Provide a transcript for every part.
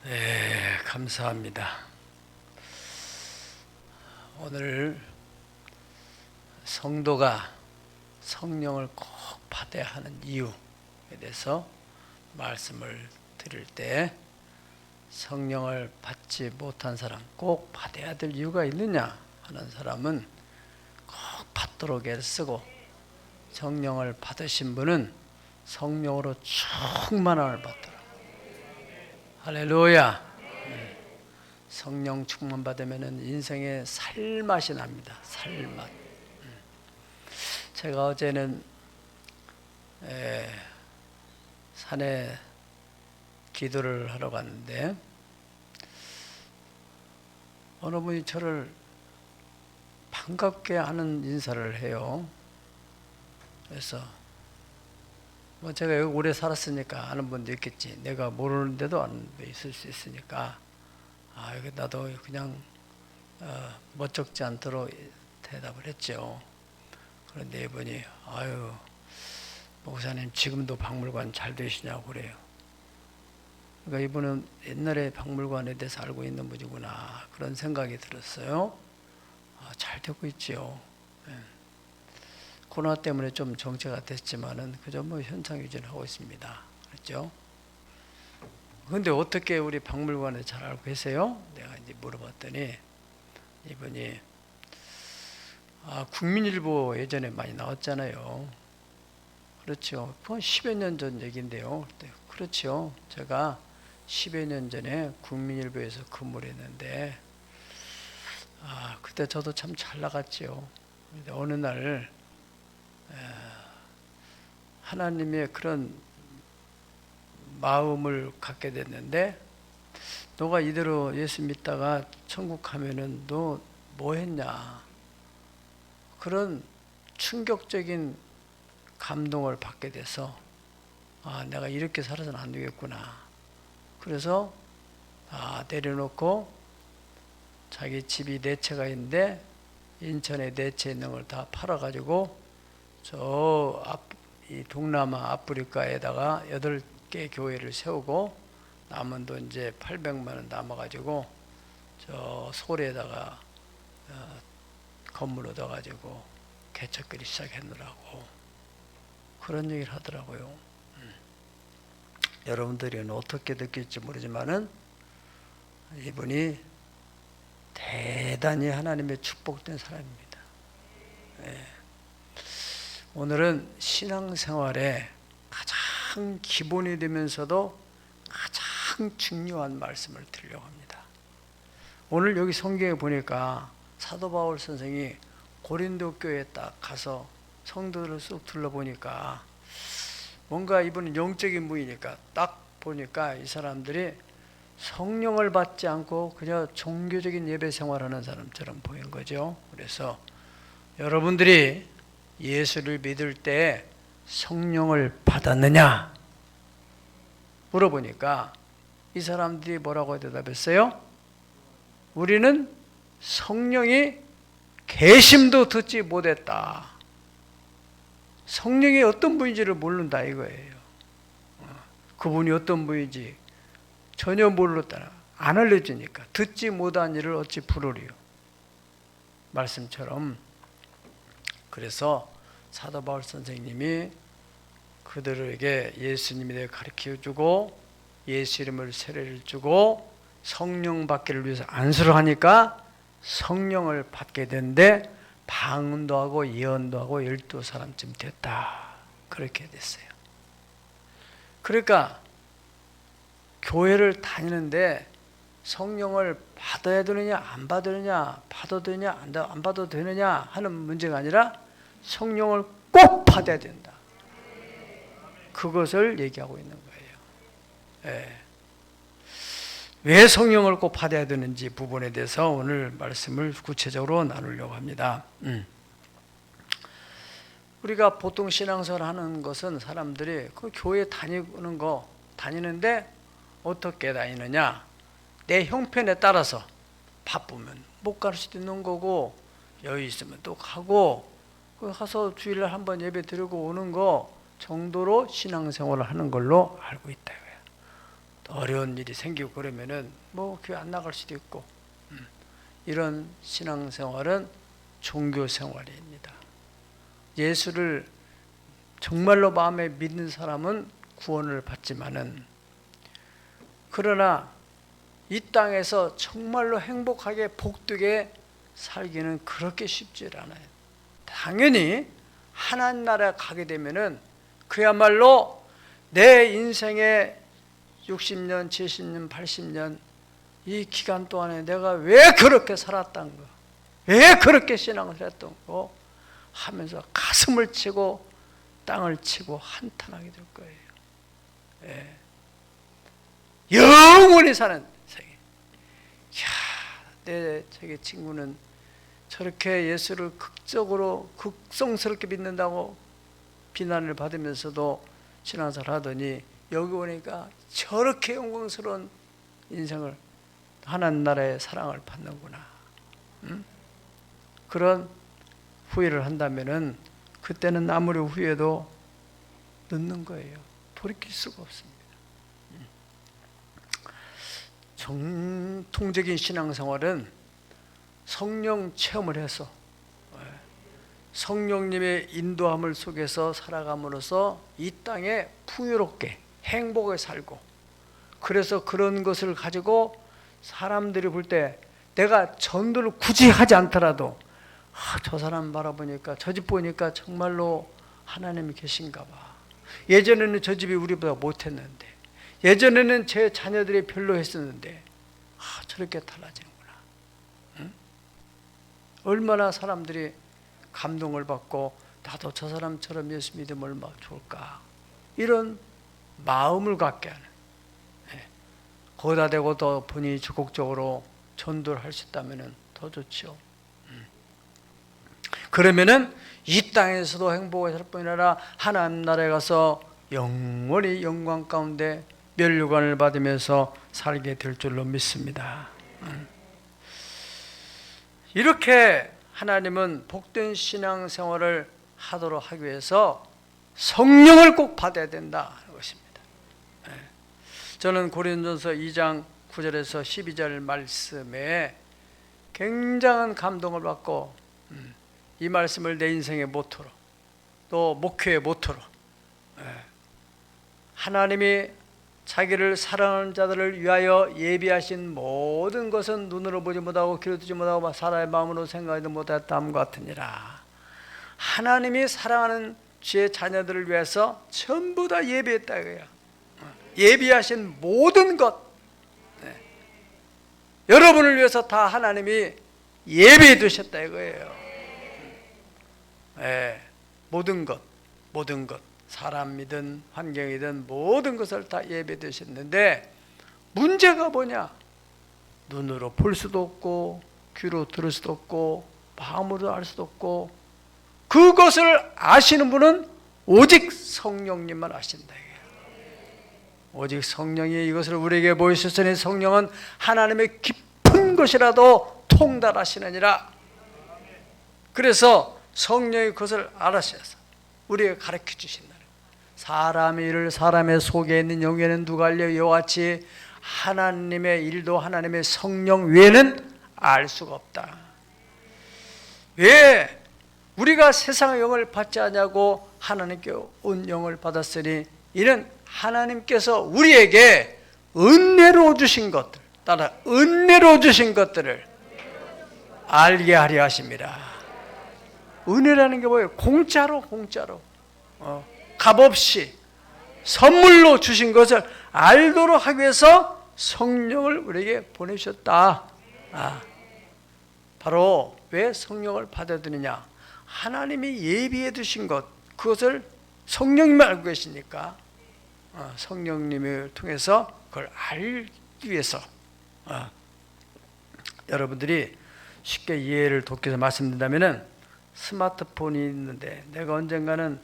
네, 감사합니다. 오늘 성도가 성령을 꼭 받아야 하는 이유에 대해서 말씀을 드릴 때, 성령을 받지 못한 사람, 꼭 받아야 될 이유가 있느냐 하는 사람은 꼭 받도록 애쓰고, 성령을 받으신 분은 성령으로 충만함을 받더라. 할렐루야. 성령 충만 받으면 인생의 살맛이 납니다. 살맛. 제가 어제는 산에 기도를 하러 갔는데, 어느 분이 저를 반갑게 하는 인사를 해요. 그래서 제가 여기 오래 살았으니까 아는 분도 있겠지. 내가 모르는데도 아는 분이 있을 수 있으니까, 여기 나도 그냥 멋쩍지 않도록 대답을 했죠. 그런데 이분이, 목사님 지금도 박물관 잘 되시냐고 그래요. 그러니까 이분은 옛날에 박물관에 대해서 알고 있는 분이구나, 그런 생각이 들었어요. 잘 되고 있지요. 코로나 때문에 좀 정체가 됐지만은 그저 현상 유지를 하고 있습니다. 그렇죠? 근데 어떻게 우리 박물관에 잘 알고 계세요? 내가 이제 물어봤더니 이분이 국민일보 예전에 많이 나왔잖아요. 그렇죠. 그건 10여 년 전 얘기인데요. 그렇죠. 제가 10여 년 전에 국민일보에서 근무를 했는데, 그때 저도 참 잘 나갔죠. 근데 어느 날 하나님의 그런 마음을 갖게 됐는데, 너가 이대로 예수 믿다가 천국 가면은 너 뭐 했냐, 그런 충격적인 감동을 받게 돼서, 내가 이렇게 살아서는 안 되겠구나. 그래서 내려놓고 자기 집이 4채가 있는데 인천에 4채 있는 걸 다 팔아가지고 이 동남아 아프리카에다가 8개 교회를 세우고, 남은 돈 이제 800만 원 남아가지고 서울에다가 건물 얻어가지고 개척거리 시작했느라고 그런 얘기를 하더라고요. 여러분들은 어떻게 느낄지 모르지만은 이분이 대단히 하나님의 축복된 사람입니다. 오늘은 신앙생활에 가장 기본이 되면서도 가장 중요한 말씀을 드리려고 합니다. 오늘 여기 성경에 보니까 사도 바울 선생이 고린도 교회에 딱 가서 성도들을 쑥 둘러보니까, 뭔가 이분은 영적인 분이니까 딱 보니까 이 사람들이 성령을 받지 않고 그냥 종교적인 예배 생활하는 사람처럼 보인 거죠. 그래서 여러분들이 예수를 믿을 때 성령을 받았느냐 물어보니까 이 사람들이 뭐라고 대답했어요? 우리는 성령이 계심도 듣지 못했다. 성령이 어떤 분인지를 모른다 이거예요. 그분이 어떤 분인지 전혀 모르겠다. 안 알려주니까 듣지 못한 일을 어찌 부르리요, 말씀처럼. 그래서 사도 바울 선생님이 그들에게 예수님에 대해 가르쳐주고 예수 이름을 세례를 주고 성령 받기를 위해서 안수를 하니까 성령을 받게 되는데, 방언도 하고 예언도 하고 12사람쯤 됐다, 그렇게 됐어요. 그러니까 교회를 다니는데 성령을 받아야 되느냐 안 받으느냐, 받아도 되느냐 안 받아도 되느냐 하는 문제가 아니라 성령을 꼭 받아야 된다, 그것을 얘기하고 있는 거예요. 왜 성령을 꼭 받아야 되는지 부분에 대해서 오늘 말씀을 구체적으로 나누려고 합니다. 우리가 보통 신앙생활 하는 것은 사람들이 그 교회 다니는데 어떻게 다니느냐, 내 형편에 따라서 바쁘면 못 갈 수도 있는 거고, 여유 있으면 또 가고, 가서 주일날 한번 예배 드리고 오는 거 정도로 신앙생활을 하는 걸로 알고 있다. 어려운 일이 생기고 그러면은 뭐 교회 안 나갈 수도 있고, 이런 신앙생활은 종교생활입니다. 예수를 정말로 마음에 믿는 사람은 구원을 받지만은, 그러나 이 땅에서 정말로 행복하게 복되게 살기는 그렇게 쉽지 않아요. 당연히 하나님 나라에 가게 되면은 그야말로 내 인생의 60년, 70년, 80년 이 기간 동안에 내가 왜 그렇게 살았던 거, 왜 그렇게 신앙을 했던 거 하면서 가슴을 치고 땅을 치고 한탄하게 될 거예요. 예. 영원히 사는 세계. 내 저기 친구는 저렇게 예수를 극적으로 극성스럽게 믿는다고 비난을 받으면서도 신앙생활 하더니 여기 오니까 저렇게 영광스러운 인생을, 하나님 나라의 사랑을 받는구나. 그런 후회를 한다면은 그때는 아무리 후회도 늦는 거예요. 돌이킬 수가 없습니다. 정통적인 신앙생활은 성령 체험을 해서 성령님의 인도함을 속에서 살아감으로써 이 땅에 풍요롭게 행복하게 살고, 그래서 그런 것을 가지고 사람들이 볼 때 내가 전도를 굳이 하지 않더라도 저 사람 바라보니까, 저 집 보니까 정말로 하나님이 계신가 봐. 예전에는 저 집이 우리보다 못했는데, 예전에는 제 자녀들이 별로 했었는데 저렇게 달라지는구나. 응? 얼마나 사람들이 감동을 받고 나도 저 사람처럼 예수 믿으면 얼마나 좋을까, 이런 마음을 갖게 하는, 거기다 대고 더 본인이 적극적으로 전도를 할 수 있다면 더 좋죠. 그러면은 이 땅에서도 행복하게 살 뿐 아니라 하나님 나라에 가서 영원히 영광 가운데 면류관을 받으면서 살게 될 줄로 믿습니다. 이렇게 하나님은 복된 신앙생활을 하도록 하기 위해서 성령을 꼭 받아야 된다 하는 것입니다. 저는 고린도전서 2장 9절에서 12절 말씀에 굉장한 감동을 받고, 이 말씀을 내 인생의 모토로, 또 목회의 모토로, 하나님이 자기를 사랑하는 자들을 위하여 예비하신 모든 것은 눈으로 보지 못하고 귀로 듣지 못하고 사람의 마음으로 생각하지 못했다함과 같으니라. 하나님이 사랑하는 주의 자녀들을 위해서 전부 다 예비했다 이거야. 예비하신 모든 것, 여러분을 위해서 다 하나님이 예비해 두셨다 이거예요. 모든 것, 사람이든 환경이든 모든 것을 다 예비해 두셨는데, 문제가 뭐냐? 눈으로 볼 수도 없고 귀로 들을 수도 없고 마음으로 알 수도 없고, 그것을 아시는 분은 오직 성령님만 아신다. 오직 성령이 이것을 우리에게 보이셨으니 성령은 하나님의 깊은 것이라도 통달하시느니라. 그래서 성령이 그것을 알아셔서 우리에게 가르쳐 주신다. 사람의 일을 사람의 속에 있는 영에는 누가 알려? 이와 같이 하나님의 일도 하나님의 성령 외에는 알 수가 없다. 왜 우리가 세상의 영을 받지 않냐고 하나님께 온 영을 받았으니, 이는 하나님께서 우리에게 은혜로 주신 것들, 따라 은혜로 주신 것들을 알게 하려 하십니다. 은혜라는 게 뭐예요? 공짜로 값없이 선물로 주신 것을 알도록 하기 위해서 성령을 우리에게 보내셨다. 바로 왜 성령을 받아들이냐? 하나님이 예비해 두신 것, 그것을 성령님이 알고 계시니까 성령님을 통해서 그걸 알기 위해서, 여러분들이 쉽게 이해를 돕기 위해서 말씀드린다면, 스마트폰이 있는데 내가 언젠가는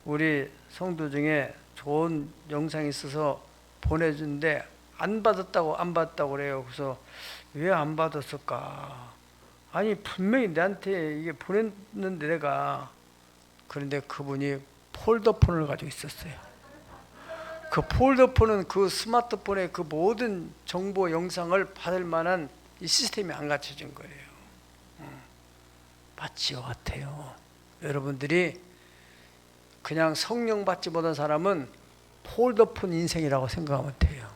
우리 성도 중에 좋은 영상이 있어서 보내준데 안 받았다고 그래요. 그래서 왜 안 받았을까? 아니 분명히 내한테 이게 보냈는데 내가, 그런데 그분이 폴더폰을 가지고 있었어요. 그 폴더폰은 그 스마트폰의 그 모든 정보 영상을 받을 만한 이 시스템이 안 갖춰진 거예요. 마치와 같아요. 여러분들이 그냥 성령 받지 못한 사람은 폴더폰 인생이라고 생각하면 돼요.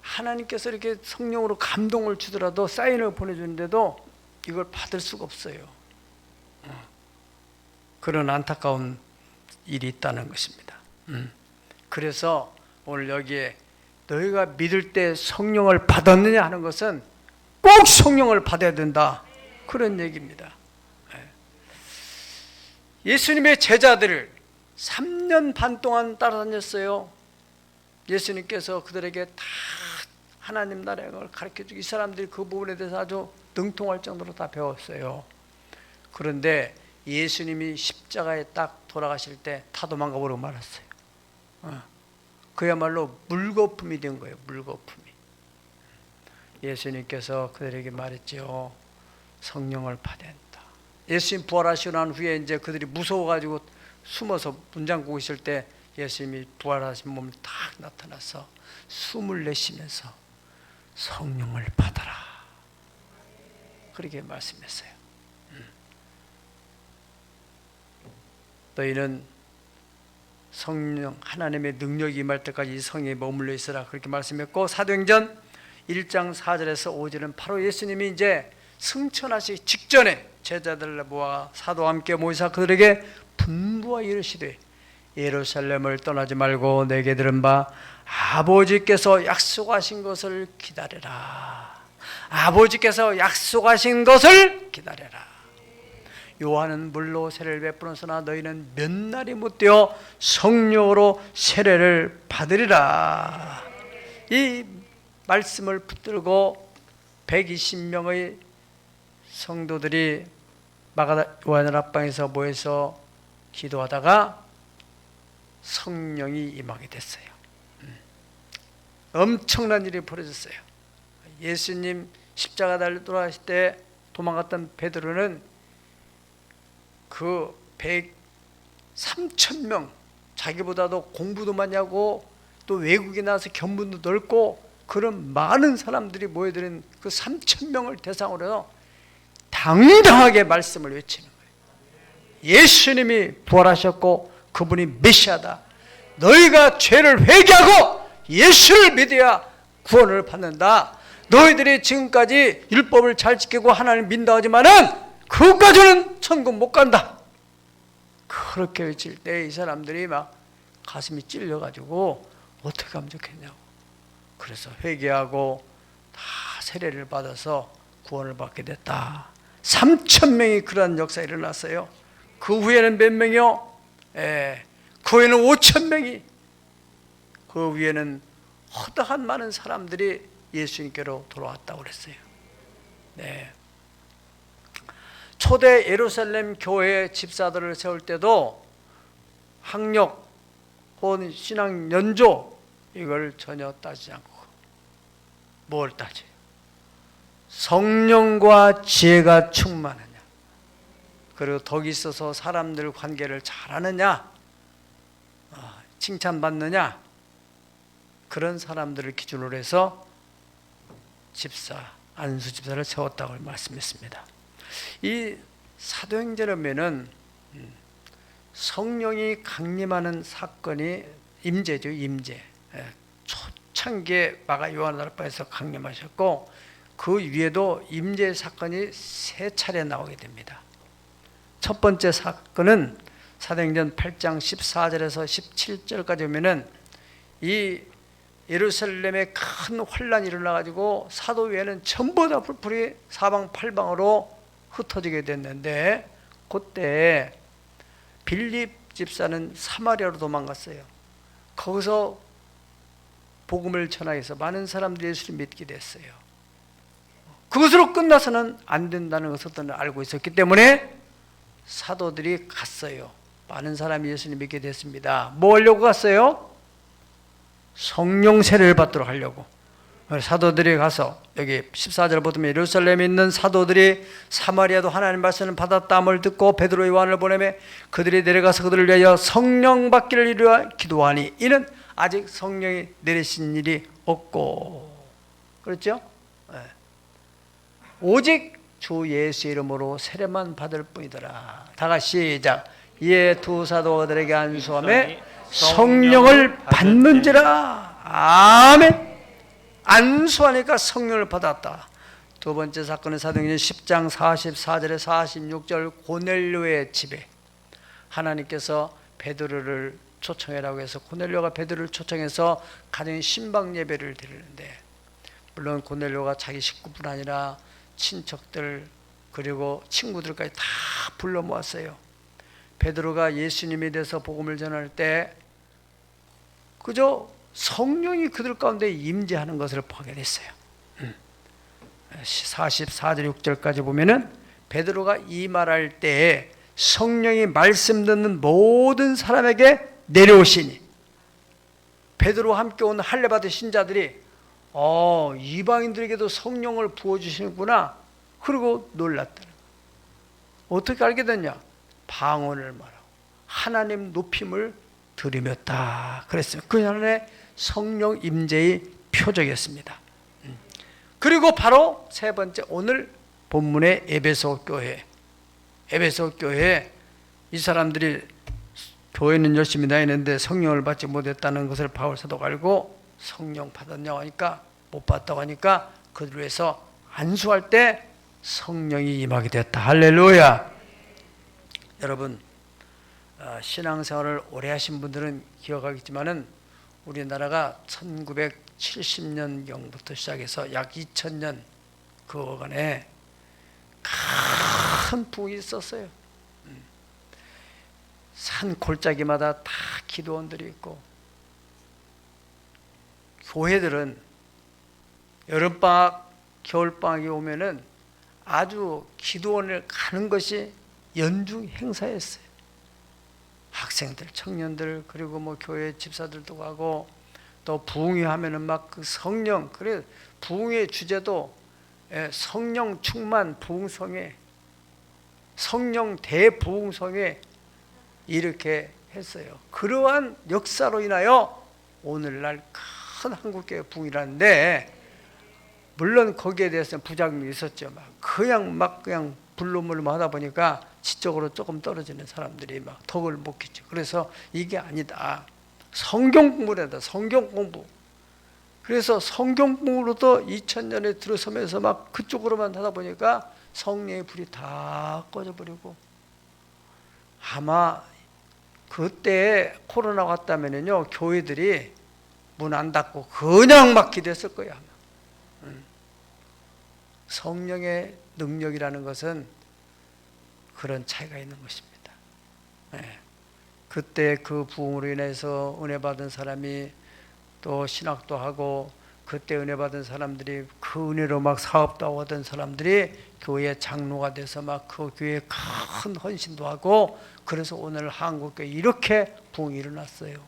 하나님께서 이렇게 성령으로 감동을 주더라도 사인을 보내주는데도 이걸 받을 수가 없어요. 그런 안타까운 일이 있다는 것입니다. 그래서 오늘 여기에 너희가 믿을 때 성령을 받았느냐 하는 것은 꼭 성령을 받아야 된다, 그런 얘기입니다. 예수님의 제자들을 3년 반 동안 따라다녔어요. 예수님께서 그들에게 다 하나님 나라의 걸 가르쳐주고 이 사람들이 그 부분에 대해서 아주 능통할 정도로 다 배웠어요. 그런데 예수님이 십자가에 딱 돌아가실 때 다 도망가 버리고 말았어요. 그야말로 물거품이 된 거예요. 물거품이. 예수님께서 그들에게 말했죠. 성령을 받아야 한다. 예수님 부활하시고 난 후에 이제 그들이 무서워가지고 숨어서 문 잠그고 있을 때 예수님이 부활하신 몸을 딱 나타나서 숨을 내쉬면서 성령을 받아라, 그렇게 말씀했어요. 너희는 성령 하나님의 능력이 임할 때까지 이 성에 머물러 있으라, 그렇게 말씀했고, 사도행전 1장 4절에서 5절은 바로 예수님이 이제 승천하시기 직전에 제자들을 모아 사도와 함께 모이사 그들에게 분부하 이르시되 예루살렘을 떠나지 말고 내게 들은 바 아버지께서 약속하신 것을 기다려라. 아버지께서 약속하신 것을 기다려라. 요한은 물로 세례를 베풀었으나 너희는 몇 날이 못되어 성령으로 세례를 받으리라. 이 말씀을 붙들고 120명의 성도들이 요한의 앞방에서 모여서 기도하다가 성령이 임하게 됐어요. 엄청난 일이 벌어졌어요. 예수님 십자가 달려 돌아가실 때 도망갔던 베드로는 그 3,000명, 자기보다도 공부도 많이 하고 또 외국에 나와서 견문도 넓고 그런 많은 사람들이 모여드는 그 3,000명을 대상으로 해서 당당하게 말씀을 외치는 거예요. 예수님이 부활하셨고 그분이 메시아다. 너희가 죄를 회개하고 예수를 믿어야 구원을 받는다. 너희들이 지금까지 율법을 잘 지키고 하나님 믿는다 하지만은 그것까지는 천국 못 간다. 그렇게 외칠 때 이 사람들이 막 가슴이 찔려가지고 어떻게 하면 좋겠냐고. 그래서 회개하고 다 세례를 받아서 구원을 받게 됐다. 3,000명이 그러한 역사가 일어났어요. 그 후에는 몇 명이요? 그 후에는 5,000명이, 그 위에는 허다한 많은 사람들이 예수님께로 돌아왔다고 그랬어요. 네. 초대 예루살렘 교회 집사들을 세울 때도 학력 혹은 신앙 연조 이걸 전혀 따지지 않고 뭘 따져요? 성령과 지혜가 충만하냐, 그리고 덕이 있어서 사람들 관계를 잘하느냐, 칭찬받느냐, 그런 사람들을 기준으로 해서 집사, 안수 집사를 세웠다고 말씀했습니다. 이 사도행전에 보면은 성령이 강림하는 사건이 임재죠. 임재. 초창기에 마가 요한 알바에서 강림하셨고 그 위에도 임재 사건이 3차례 나오게 됩니다. 첫 번째 사건은 사도행전 8장 14절에서 17절까지 보면은 이 예루살렘에 큰 혼란이 일어나가지고 사도회는 전부 다 불이 사방팔방으로 흩어지게 됐는데, 그때 빌립 집사는 사마리아로 도망갔어요. 거기서 복음을 전하여서 많은 사람들이 예수를 믿게 됐어요. 그것으로 끝나서는 안 된다는 것을 알고 있었기 때문에 사도들이 갔어요. 많은 사람이 예수를 믿게 됐습니다. 뭐 하려고 갔어요? 성령 세례를 받도록 하려고. 사도들이 가서 여기 14절 보면 예루살렘에 있는 사도들이 사마리아도 하나님 말씀을 받았다함을 듣고 베드로 요한을 보내매 그들이 내려가서 그들을 위하여 성령 받기를 이루어 기도하니 이는 아직 성령이 내리신 일이 없고, 그렇죠? 네. 오직 주 예수 이름으로 세례만 받을 뿐이더라. 다 같이 시작. 이에 두 사도들에게 안수함에 성령을 받는지라. 아멘. 안수하니까 성령을 받았다. 두 번째 사건은 사도행전 10장 44절에 46절 고넬료의 집에 하나님께서 베드로를 초청해라고 해서 고넬료가 베드로를 초청해서 가정 신방 예배를 드리는데, 물론 고넬료가 자기 식구뿐 아니라 친척들 그리고 친구들까지 다 불러 모았어요. 베드로가 예수님에 대해서 복음을 전할 때 그저 성령이 그들 가운데 임재하는 것을 보게 됐어요. 44절 6절까지 보면은 베드로가 이 말할 때에 성령이 말씀 듣는 모든 사람에게 내려오시니 베드로와 함께 온 할례받은 신자들이 이방인들에게도 성령을 부어주시는구나, 그리고 놀랐다는. 어떻게 알게 됐냐? 방언을 말하고 하나님 높임을 들이몄다 그랬어요. 그 안에 성령 임재의 표적이었습니다. 그리고 바로 세 번째, 오늘 본문의 에베소 교회 이 사람들이 교회는 열심히 다니는데 성령을 받지 못했다는 것을 바울 사도가 알고 성령 받았냐고 하니까 못 받았다고 하니까 그들 위해서 안수할 때 성령이 임하게 됐다. 할렐루야. 여러분, 신앙생활을 오래 하신 분들은 기억하겠지만은 우리나라가 1970년경부터 시작해서 약 2000년 그간에 큰 부흥이 있었어요. 산 골짜기마다 다 기도원들이 있고, 교회들은 여름방학, 겨울방학이 오면은 아주 기도원을 가는 것이 연중 행사였어요. 학생들, 청년들, 그리고 뭐 교회 집사들도 가고, 또 부흥회 하면은 막 그 성령, 그래 부흥회 주제도 성령 충만 부흥성회, 성령 대부흥성회 이렇게 했어요. 그러한 역사로 인하여 오늘날 큰 한국교회 부흥이라는데, 물론 거기에 대해서는 부작용이 있었죠. 그냥 불로물로 하다 보니까 지적으로 조금 떨어지는 사람들이 막 덕을 못 키죠. 그래서 이게 아니다. 성경 공부를 해야 돼. 성경 공부. 그래서 성경 공부로도 2000년에 들어서면서 막 그쪽으로만 하다 보니까 성령의 불이 다 꺼져버리고, 아마 그때 코로나 왔다면요 교회들이 문 안 닫고 그냥 막 기도했을 거예요. 아마. 성령의 능력이라는 것은 그런 차이가 있는 것입니다. 그때 그 부흥으로 인해서 은혜 받은 사람이 또 신학도 하고, 그때 은혜 받은 사람들이 그 은혜로 막 사업도 하고 하던 사람들이 교회 장로가 돼서 막 그 교회에 큰 헌신도 하고, 그래서 오늘 한국교회 이렇게 부흥이 일어났어요.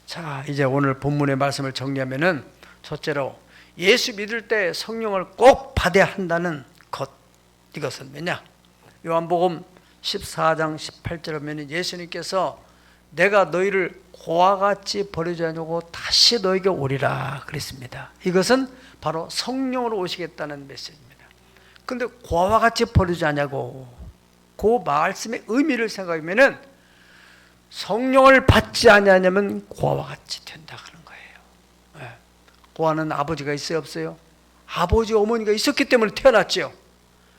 자, 이제 오늘 본문의 말씀을 정리하면은, 첫째로 예수 믿을 때 성령을 꼭 받아야 한다는 것, 이것은 뭐냐? 요한복음 14장 18절에 보면 예수님께서 내가 너희를 고와 같이 버리지 않으려고 다시 너에게 오리라 그랬습니다. 이것은 바로 성령으로 오시겠다는 메시지입니다. 그런데 고와 같이 버리지 않냐고, 그 말씀의 의미를 생각하면은 성령을 받지 않냐면 고아와 같이 된다 하는 거예요. 고아는 아버지가 있어요, 없어요? 아버지, 어머니가 있었기 때문에 태어났죠.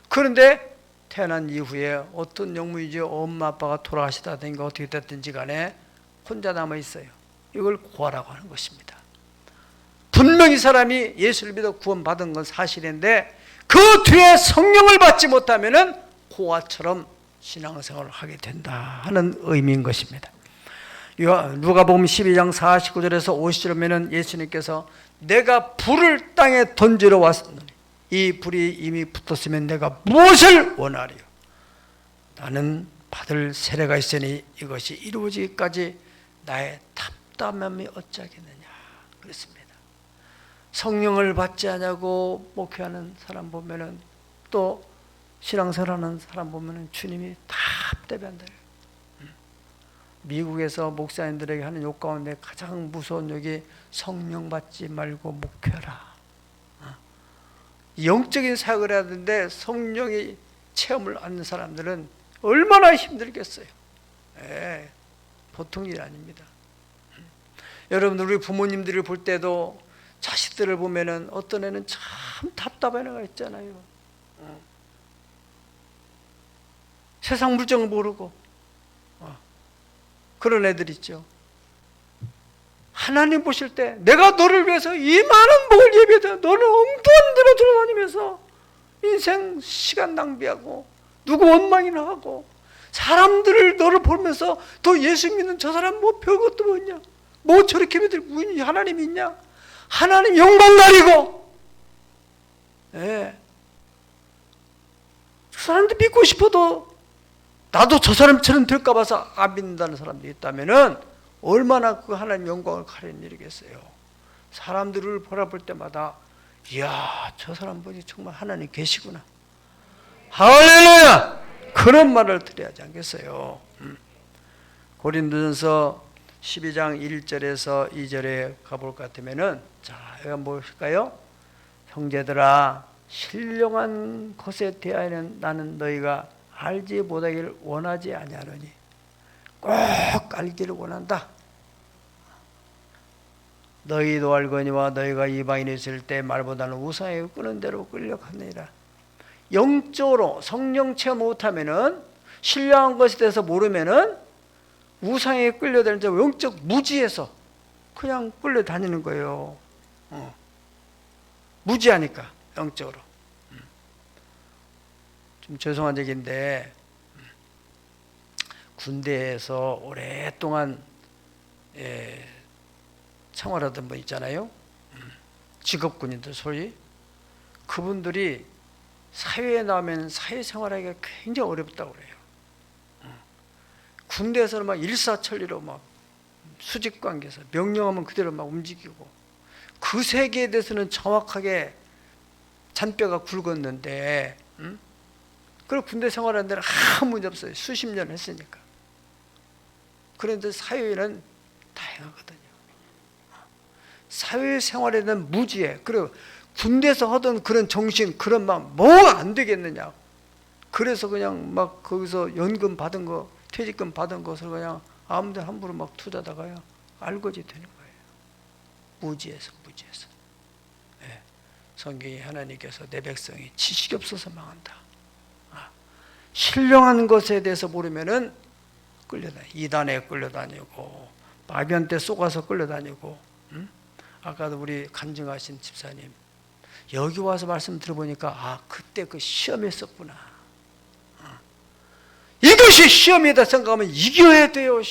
그런데 태어난 이후에 어떤 영문이죠, 엄마 아빠가 돌아가시다든가 어떻게 됐든지 간에 혼자 남아 있어요. 이걸 고아라고 하는 것입니다. 분명히 사람이 예수를 믿어 구원받은 건 사실인데 그 뒤에 성령을 받지 못하면은 고아처럼 신앙생활을 하게 된다 하는 의미인 것입니다. 누가복음 12장 49절에서 50절 보면 예수님께서 내가 불을 땅에 던지러 왔으니 이 불이 이미 붙었으면 내가 무엇을 원하리요? 나는 받을 세례가 있으니 이것이 이루어지기까지 나의 답답함이 어찌하겠느냐 그랬습니다. 성령을 받지 않냐고 목회하는 사람 보면은, 또 신앙생활하는 사람 보면은 주님이 답답해한다. 미국에서 목사님들에게 하는 욕 가운데 가장 무서운 욕이 성령 받지 말고 목회라. 영적인 사역을 해야 되는데 성령의 체험을 않는 사람들은 얼마나 힘들겠어요. 보통 일 아닙니다. 여러분들 우리 부모님들을 볼 때도 자식들을 보면은 어떤 애는 참 답답한 애가 있잖아요. 세상 물정을 모르고 그런 애들 있죠. 하나님 보실 때 내가 너를 위해서 이 많은 복을 예비했다. 너는 엉뚱한 데로 돌아다니면서 인생 시간 낭비하고 누구 원망이나 하고 사람들을 너를 보면서 더 예수 믿는 저 사람 뭐 별것도 뭐냐, 뭐 저렇게 믿을 하나님이 있냐, 하나님 영광 가리고 그 사람들 믿고 싶어도 나도 저 사람처럼 될까 봐서 안 믿는다는 사람들이 있다면은 얼마나 그 하나님 영광을 가리는 일이겠어요. 사람들을 바라볼 때마다 이야, 저 사람 보니 정말 하나님 계시구나, 할렐루야, 그런 말을 드려야 하지 않겠어요. 고린도전서 12장 1절에서 2절에 가볼 것 같으면은, 자, 여기가 무엇일까요? 형제들아, 신령한 것에 대하여는 나는 너희가 알지 못하기를 원하지 아니하노니 꼭 알기를 원한다. 너희도 알거니와 너희가 이방인에 있을 때 말보다는 우상에 끄는 대로 끌려가느니라. 영적으로 성령 체험 못하면은, 신령한 것에 대해서 모르면은 우상에 끌려다니는 영적 무지에서 그냥 끌려다니는 거예요. 무지하니까 영적으로. 좀 죄송한 얘기인데 군대에서 오랫동안 생활하던 분 있잖아요. 직업군인들 소위. 그분들이 사회에 나오면 사회생활하기가 굉장히 어렵다고 그래요. 군대에서는 막 일사천리로 막 수직관계에서 명령하면 그대로 막 움직이고, 그 세계에 대해서는 정확하게 잔뼈가 굵었는데, 그리고 군대 생활하는 데는 아무 문제 없어요. 수십 년 했으니까. 그런데 사회에는 다양하거든요. 사회생활에는 무지해. 그리고 군대에서 하던 그런 정신, 그런 마음 뭐가 안 되겠느냐. 그래서 그냥 막 거기서 연금 받은 거, 퇴직금 받은 것을 그냥 아무데나 함부로 막 투자다가요 알거지 되는 거예요. 무지해서. 성경이 하나님께서 내 백성이 지식이 없어서 망한다. 신령한 것에 대해서 모르면은 이단에 끌려다니고, 마귀한테 쏘가서 끌려다니고. 아까도 우리 간증하신 집사님 여기 와서 말씀 들어보니까 그때 그 시험했었구나. 이것이 시험이다 생각하면 이겨야 돼요.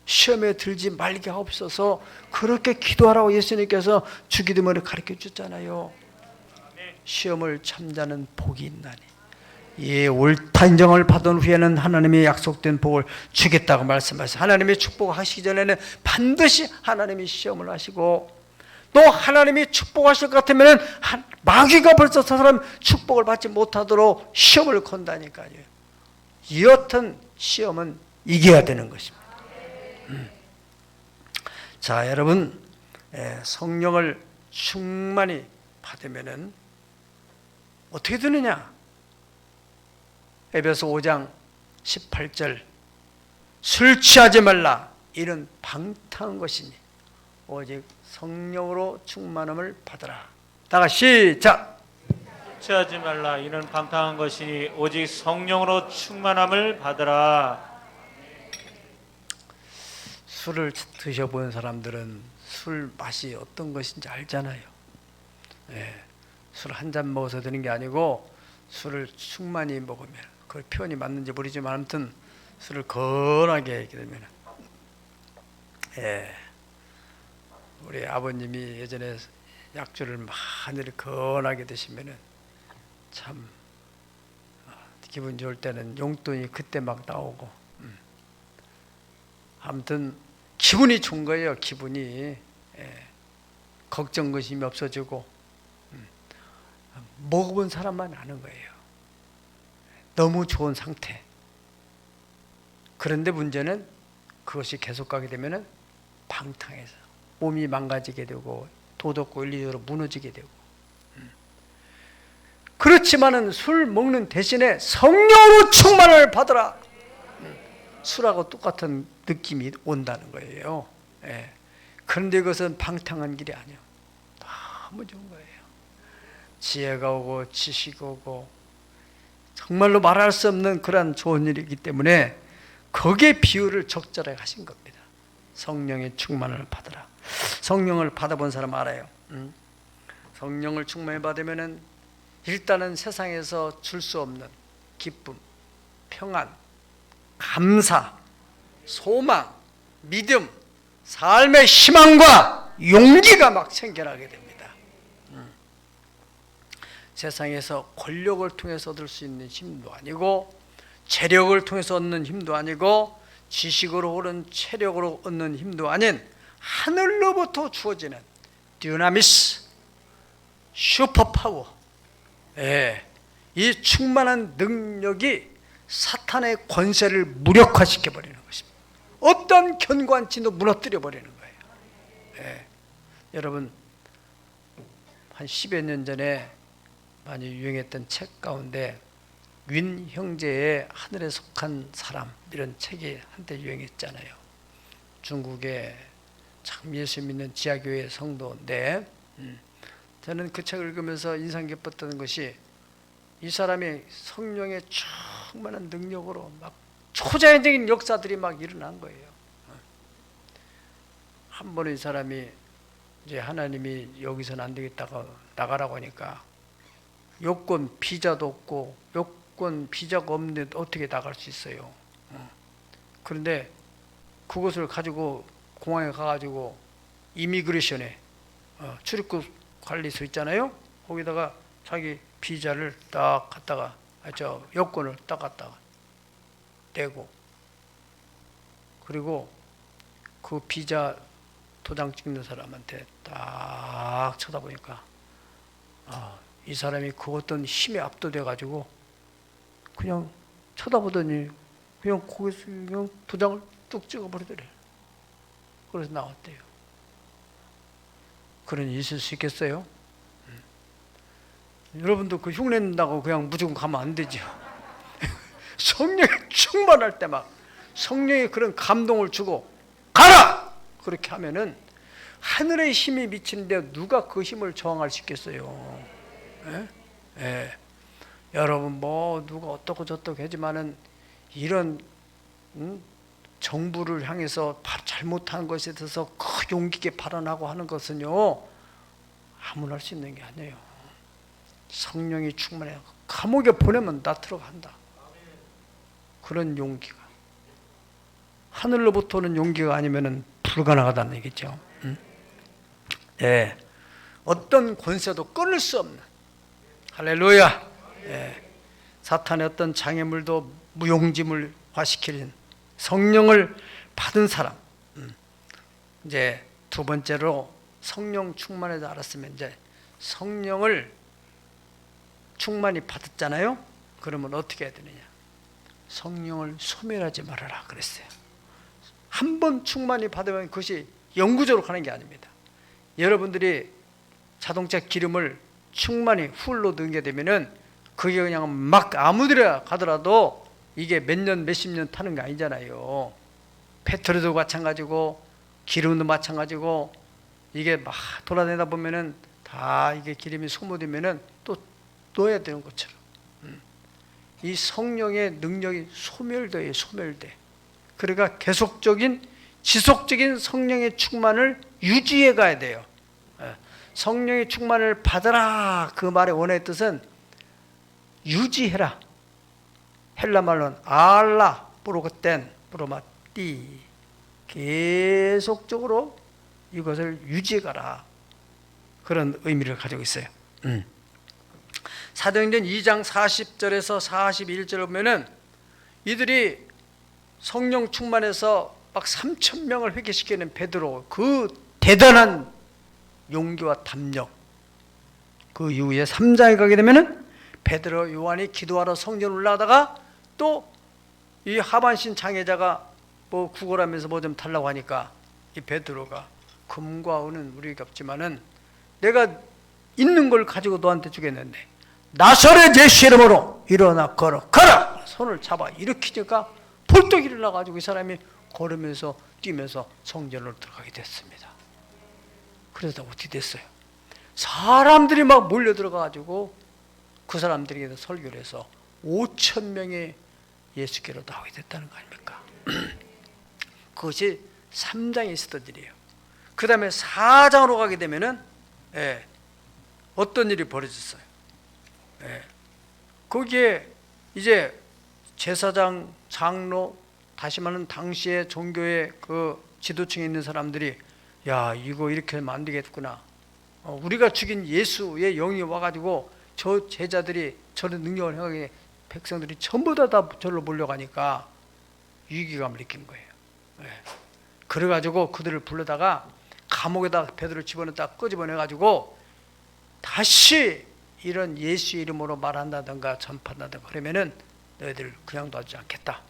시험에 들지 말게 하옵소서. 그렇게 기도하라고 예수님께서 주기도문을 가르쳐 줬잖아요. 시험을 참자는 복이 있나니 이 옳다 인정을 받은 후에는 하나님의 약속된 복을 주겠다고 말씀하셨어요. 하나님의 축복하시기 전에는 반드시 하나님이 시험을 하시고, 또 하나님이 축복하실 것 같으면 마귀가 벌써 저 사람 축복을 받지 못하도록 시험을 건다니까요. 여하튼 시험은 이겨야 되는 것입니다. 자, 여러분, 성령을 충만히 받으면은 어떻게 되느냐? 에베소 5장 18절, 술 취하지 말라, 이는 방탕한 것이니 오직 성령으로 충만함을 받으라. 다 같이 시작. 술 취하지 말라, 이는 방탕한 것이니 오직 성령으로 충만함을 받으라. 술을 드셔본 사람들은 술 맛이 어떤 것인지 알잖아요. 술 한 잔 먹어서 되는 게 아니고 술을 충만히 먹으면, 그 표현이 맞는지 모르지만 아무튼 술을 건하게 하게 되면, 우리 아버님이 예전에 약주를 많이 건하게 드시면은 참 기분 좋을 때는 용돈이 그때 막 나오고, 아무튼 기분이 좋은 거예요. 기분이. 걱정 근심이 없어지고, 먹어본 사람만 아는 거예요. 너무 좋은 상태. 그런데 문제는 그것이 계속 가게 되면은 방탕해서 몸이 망가지게 되고 도덕과 윤리적으로 무너지게 되고. 그렇지만은 술 먹는 대신에 성령으로 충만을 받으라. 술하고 똑같은 느낌이 온다는 거예요. 예. 그런데 그것은 방탕한 길이 아니에요. 너무 좋은 거예요. 지혜가 오고 지식이 오고 정말로 말할 수 없는 그런 좋은 일이기 때문에 거기에 비유를 적절하게 하신 겁니다. 성령의 충만을 받으라. 성령을 받아본 사람 알아요. 성령을 충만히 받으면은 일단은 세상에서 줄 수 없는 기쁨, 평안, 감사, 소망, 믿음, 삶의 희망과 용기가 막 생겨나게 됩니다. 세상에서 권력을 통해서 얻을 수 있는 힘도 아니고 재력을 통해서 얻는 힘도 아니고 지식으로 오른 체력으로 얻는 힘도 아닌 하늘로부터 주어지는 듀나미스, 슈퍼파워, 이 충만한 능력이 사탄의 권세를 무력화시켜 버리는 것입니다. 어떤 견고한지도 무너뜨려 버리는 거예요. 여러분, 한 10여 년 전에 많이 유행했던 책 가운데 윈 형제의 하늘에 속한 사람, 이런 책이 한때 유행했잖아요. 중국의 참 예수 믿는 지하교회 성도인데, 저는 그 책을 읽으면서 인상 깊었던 것이 이 사람이 성령의 충만한 능력으로 막 초자연적인 역사들이 막 일어난 거예요. 한 번에 이 사람이 이제 하나님이 여기서는 안 되겠다고 나가라고 하니까 여권 비자도 없고 여권 비자가 없는데 어떻게 나갈 수 있어요. 그런데 그것을 가지고 공항에 가가지고 이미그레이션에 출입국 관리소 있잖아요. 거기다가 자기 비자를 딱 갖다가 여권을 딱 갖다가 떼고, 그리고 그 비자 도장 찍는 사람한테 딱 쳐다보니까 이 사람이 그 어떤 힘에 압도돼 가지고 그냥 쳐다보더니 그냥 거기서 그냥 도장을 뚝 찍어버리더래. 그래서 나왔대요. 그런 일이 있을 수 있겠어요? 여러분도 그 흉내낸다고 그냥 무조건 가면 안 되죠. 성령이 충만할 때 막 성령이 그런 감동을 주고 가라! 그렇게 하면은 하늘의 힘이 미치는데 누가 그 힘을 저항할 수 있겠어요? 여러분 뭐 누가 어떻고 저떻고 하지만은 이런 정부를 향해서 잘못한 것에 대해서 그 용기 있게 발언하고 하는 것은요, 아무나 할 수 있는 게 아니에요. 성령이 충만해 감옥에 보내면 나 들어간다. 그런 용기가, 하늘로부터 오는 용기가 아니면은 불가능하다는 얘기죠. 어떤 권세도 끊을 수 없는, 할렐루야. 사탄의 어떤 장애물도 무용지물화시키는 성령을 받은 사람. 이제 두 번째로 성령 충만해서 알았으면, 이제 성령을 충만히 받았잖아요. 그러면 어떻게 해야 되느냐? 성령을 소멸하지 말아라 그랬어요. 한 번 충만히 받으면 그것이 영구적으로 가는 게 아닙니다. 여러분들이 자동차 기름을 충만히 풀로 넣은 게 되면은 그게 그냥 막 아무데나 가더라도 이게 몇 년 몇십 년 타는 게 아니잖아요. 페트롤도 마찬가지고 기름도 마찬가지고, 이게 막 돌아다니다 보면은 다 이게 기름이 소모되면은 또 넣어야 되는 것처럼 이 성령의 능력이 소멸돼요. 소멸돼. 그러니까 계속적인 지속적인 성령의 충만을 유지해 가야 돼요. 성령의 충만을 받아라, 그 말의 원어의 뜻은 유지해라. 헬라 말로는 알라 프로그텐 프로마띠, 계속적으로 이것을 유지해 가라, 그런 의미를 가지고 있어요. 사도행전 2장 40절에서 41절을 보면은 이들이 성령 충만해서 막 3,000명을 회개시키는 베드로, 그 대단한 용기와 담력, 그 이후에 3장에 가게 되면은 베드로 요한이 기도하러 성전 올라가다가 또 이 하반신 장애자가 뭐 구걸하면서 뭐 좀 달라고 하니까 이 베드로가 금과 은은 우리가 없지만은 내가 있는 걸 가지고 너한테 주겠는데 나사렛 예수 이름으로 일어나 걸어가라. 손을 잡아 일으키니까 벌떡 일어나가지고 이 사람이 걸으면서 뛰면서 성전으로 들어가게 됐습니다. 그래서 어떻게 됐어요? 사람들이 막 몰려 들어가가지고 그 사람들에게 설교를 해서 5천 명의 예수께로 나오게 됐다는 거 아닙니까? 그것이 3장에 있었던 일이에요. 그 다음에 4장으로 가게 되면은 어떤 일이 벌어졌어요? 거기에 이제 제사장, 장로, 다시 말하면 당시에 종교의 그 지도층에 있는 사람들이 야 이거 이렇게 하면 안 되겠구나. 우리가 죽인 예수의 영이 와가지고 저 제자들이 저런 능력을 행하게 백성들이 전부 다 저로 몰려가니까 위기감을 느끼는 거예요. 그래가지고 그들을 불러다가 감옥에다 베드로를 집어넣다 끄집어내가지고 다시 이런 예수 이름으로 말한다든가 전파한다든가 그러면은 너희들 그냥 놔주지 않겠다.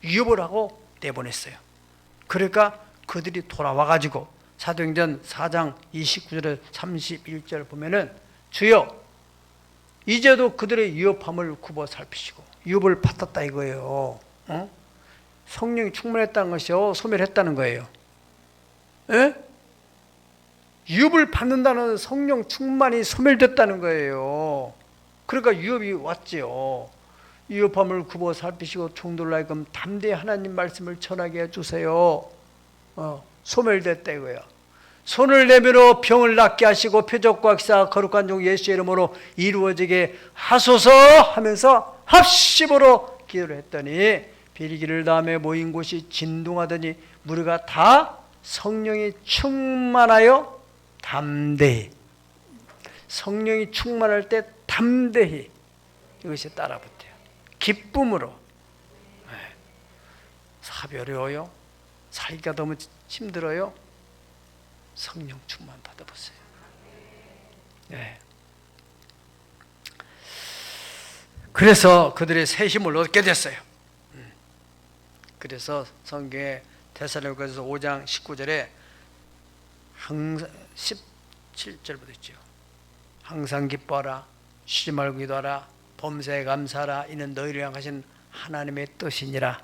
위협을 하고 내보냈어요. 그러니까 그들이 돌아와가지고 사도행전 4장 29절에 31절 보면은 주여 이제도 그들의 위협함을 굽어 살피시고 위협을 받았다 이거예요. 성령이 충만했다는 것이요 소멸했다는 거예요. 위협을 받는다는 성령 충만이 소멸됐다는 거예요. 그러니까 위협이 왔지요. 위협함을 굽어 살피시고 종들로 하여금 담대히 하나님 말씀을 전하게 해주세요. 소멸됐다 이거야. 손을 내밀어 병을 낫게 하시고 표적과 역사 거룩한 종 예수의 이름으로 이루어지게 하소서 하면서 합심으로 기도를 했더니 비리기를 다음에 모인 곳이 진동하더니 무리가 다 성령이 충만하여 담대히, 성령이 충만할 때 담대히 이것이 따라붙어요. 기쁨으로. 사업이 어려워요? 살기가 너무 힘들어요? 성령 충만 받아보세요. 그래서 그들의 새 힘을 얻게 됐어요. 그래서 성경에 데살로니가서 5장 19절에 항상 17절부터 있죠. 항상 기뻐하라, 쉬지 말고 기도하라, 범사에 감사하라, 이는 너희를 향하신 하나님의 뜻이니라.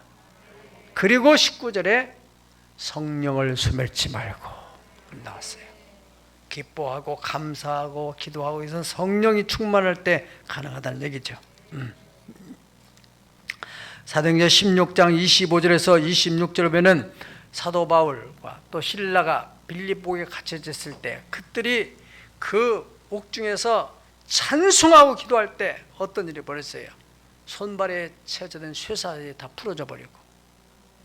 그리고 19절에 성령을 소멸치 말고 나왔어요. 기뻐하고 감사하고 기도하고 이것은 성령이 충만할 때 가능하다는 얘기죠. 사도행전 16장 25절에서 26절을 보면 사도 바울과 또 실라가 빌립보에 갇혀졌을 때 그들이 그 옥중에서 찬송하고 기도할 때 어떤 일이 벌어졌어요? 손발에 채워진 쇠사슬이 다 풀어져 버리고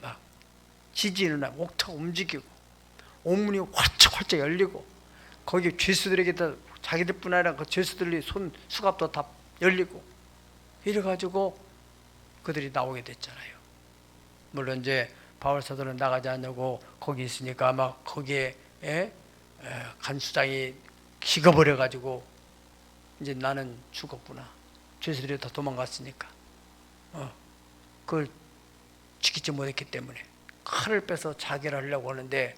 막 지진이 일어나고 옥토가 움직이고 옥문이 활짝활짝 열리고 거기 죄수들에게 다 자기들뿐 아니라 그 죄수들이 손 수갑도 다 열리고 이래가지고 그들이 나오게 됐잖아요. 물론 이제 바울 사도는 나가지 않냐고 거기 있으니까 막 거기에 간수장이 식어버려가지고 이제 나는 죽었구나. 죄수들이 다 도망갔으니까 그걸 지키지 못했기 때문에 칼을 빼서 자결 하려고 하는데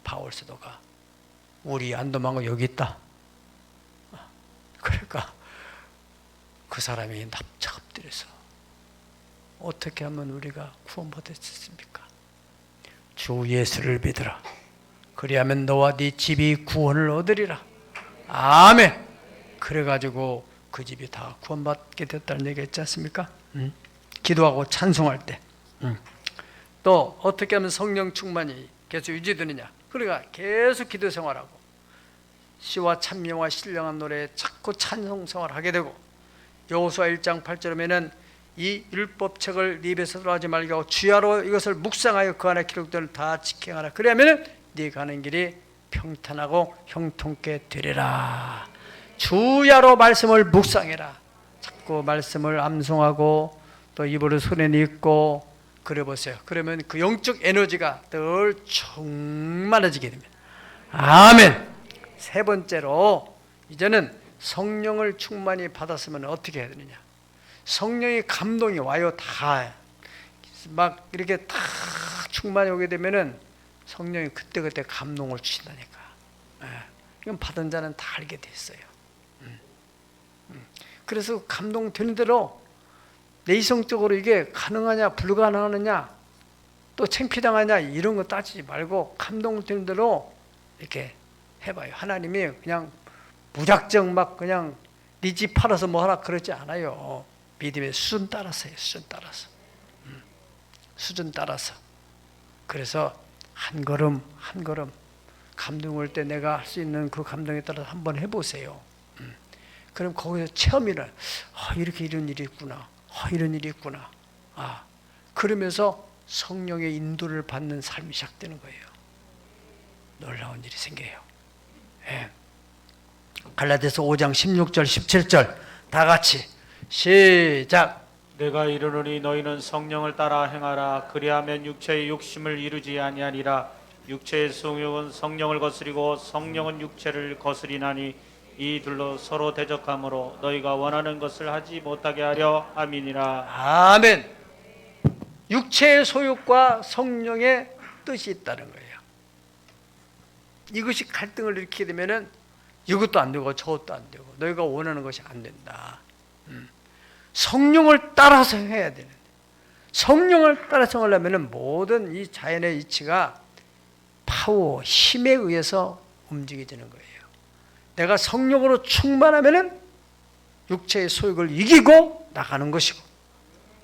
바울 사도가 우리 안 도망가 여기 있다. 그러니까 그 사람이 납작 엎드려서 어떻게 하면 우리가 구원받을 수 있습니까? 주 예수를 믿으라. 그리하면 너와 네 집이 구원을 얻으리라. 아멘. 그래가지고 그 집이 다 구원받게 됐다는 얘기 있지 않습니까? 기도하고 찬송할 때. 또 어떻게 하면 성령 충만이 계속 유지되느냐? 그러니까 계속 기도 생활하고 시와 찬미와 신령한 노래에 자꾸 찬송 생활하게 되고 여호수아 1장 8절에는 이 율법책을 네 입에서 들어하지 말게 하고 주야로 이것을 묵상하여 그 안에 기록들을 다 지켜가라. 그러면 네 가는 길이 평탄하고 형통케 되리라. 주야로 말씀을 묵상해라. 자꾸 말씀을 암송하고 또 입으로 손에 넣고 그래 보세요. 그러면 그 영적 에너지가 늘 충만해지게 됩니다. 아멘. 세 번째로 이제는 성령을 충만히 받았으면 어떻게 해야 되느냐? 성령의 감동이 와요. 다 막 이렇게 다 충만히 오게 되면은 성령이 그때그때 감동을 주신다니까. 이건 받은 자는 다 알게 돼 있어요. 그래서 감동되는 대로 내 이성적으로 이게 가능하냐 불가능하느냐 또 창피당하냐 이런 거 따지지 말고 감동되는 대로 이렇게 해봐요. 하나님이 그냥 무작정 막 그냥 네 집 팔아서 뭐 하라 그러지 않아요. 믿음의 수준 따라서 해요. 수준 따라서. 수준 따라서. 그래서 한 걸음 한 걸음 감동 올 때 내가 할 수 있는 그 감동에 따라서 한번 해보세요. 그럼 거기서 체험이를 이렇게 이런 일이 있구나. 이런 일이 있구나. 그러면서 성령의 인도를 받는 삶이 시작되는 거예요. 놀라운 일이 생겨요. 예. 갈라디아서 5장 16절 17절 다 같이 시작. 내가 이르노니 너희는 성령을 따라 행하라. 그리하면 육체의 욕심을 이루지 아니하니라. 육체의 성욕은 성령을 거스리고 성령은 육체를 거스리나니 이 둘로 서로 대적하므로 너희가 원하는 것을 하지 못하게 하려 함이니라. 아멘. 육체의 소욕과 성령의 뜻이 있다는 거예요. 이것이 갈등을 일으키게 되면은 이것도 안 되고 저것도 안 되고 너희가 원하는 것이 안 된다. 성령을 따라서 해야 되는데 성령을 따라서 하려면 모든 이 자연의 이치가 파워, 힘에 의해서 움직여지는 거예요. 내가 성령으로 충만하면 육체의 소욕을 이기고 나가는 것이고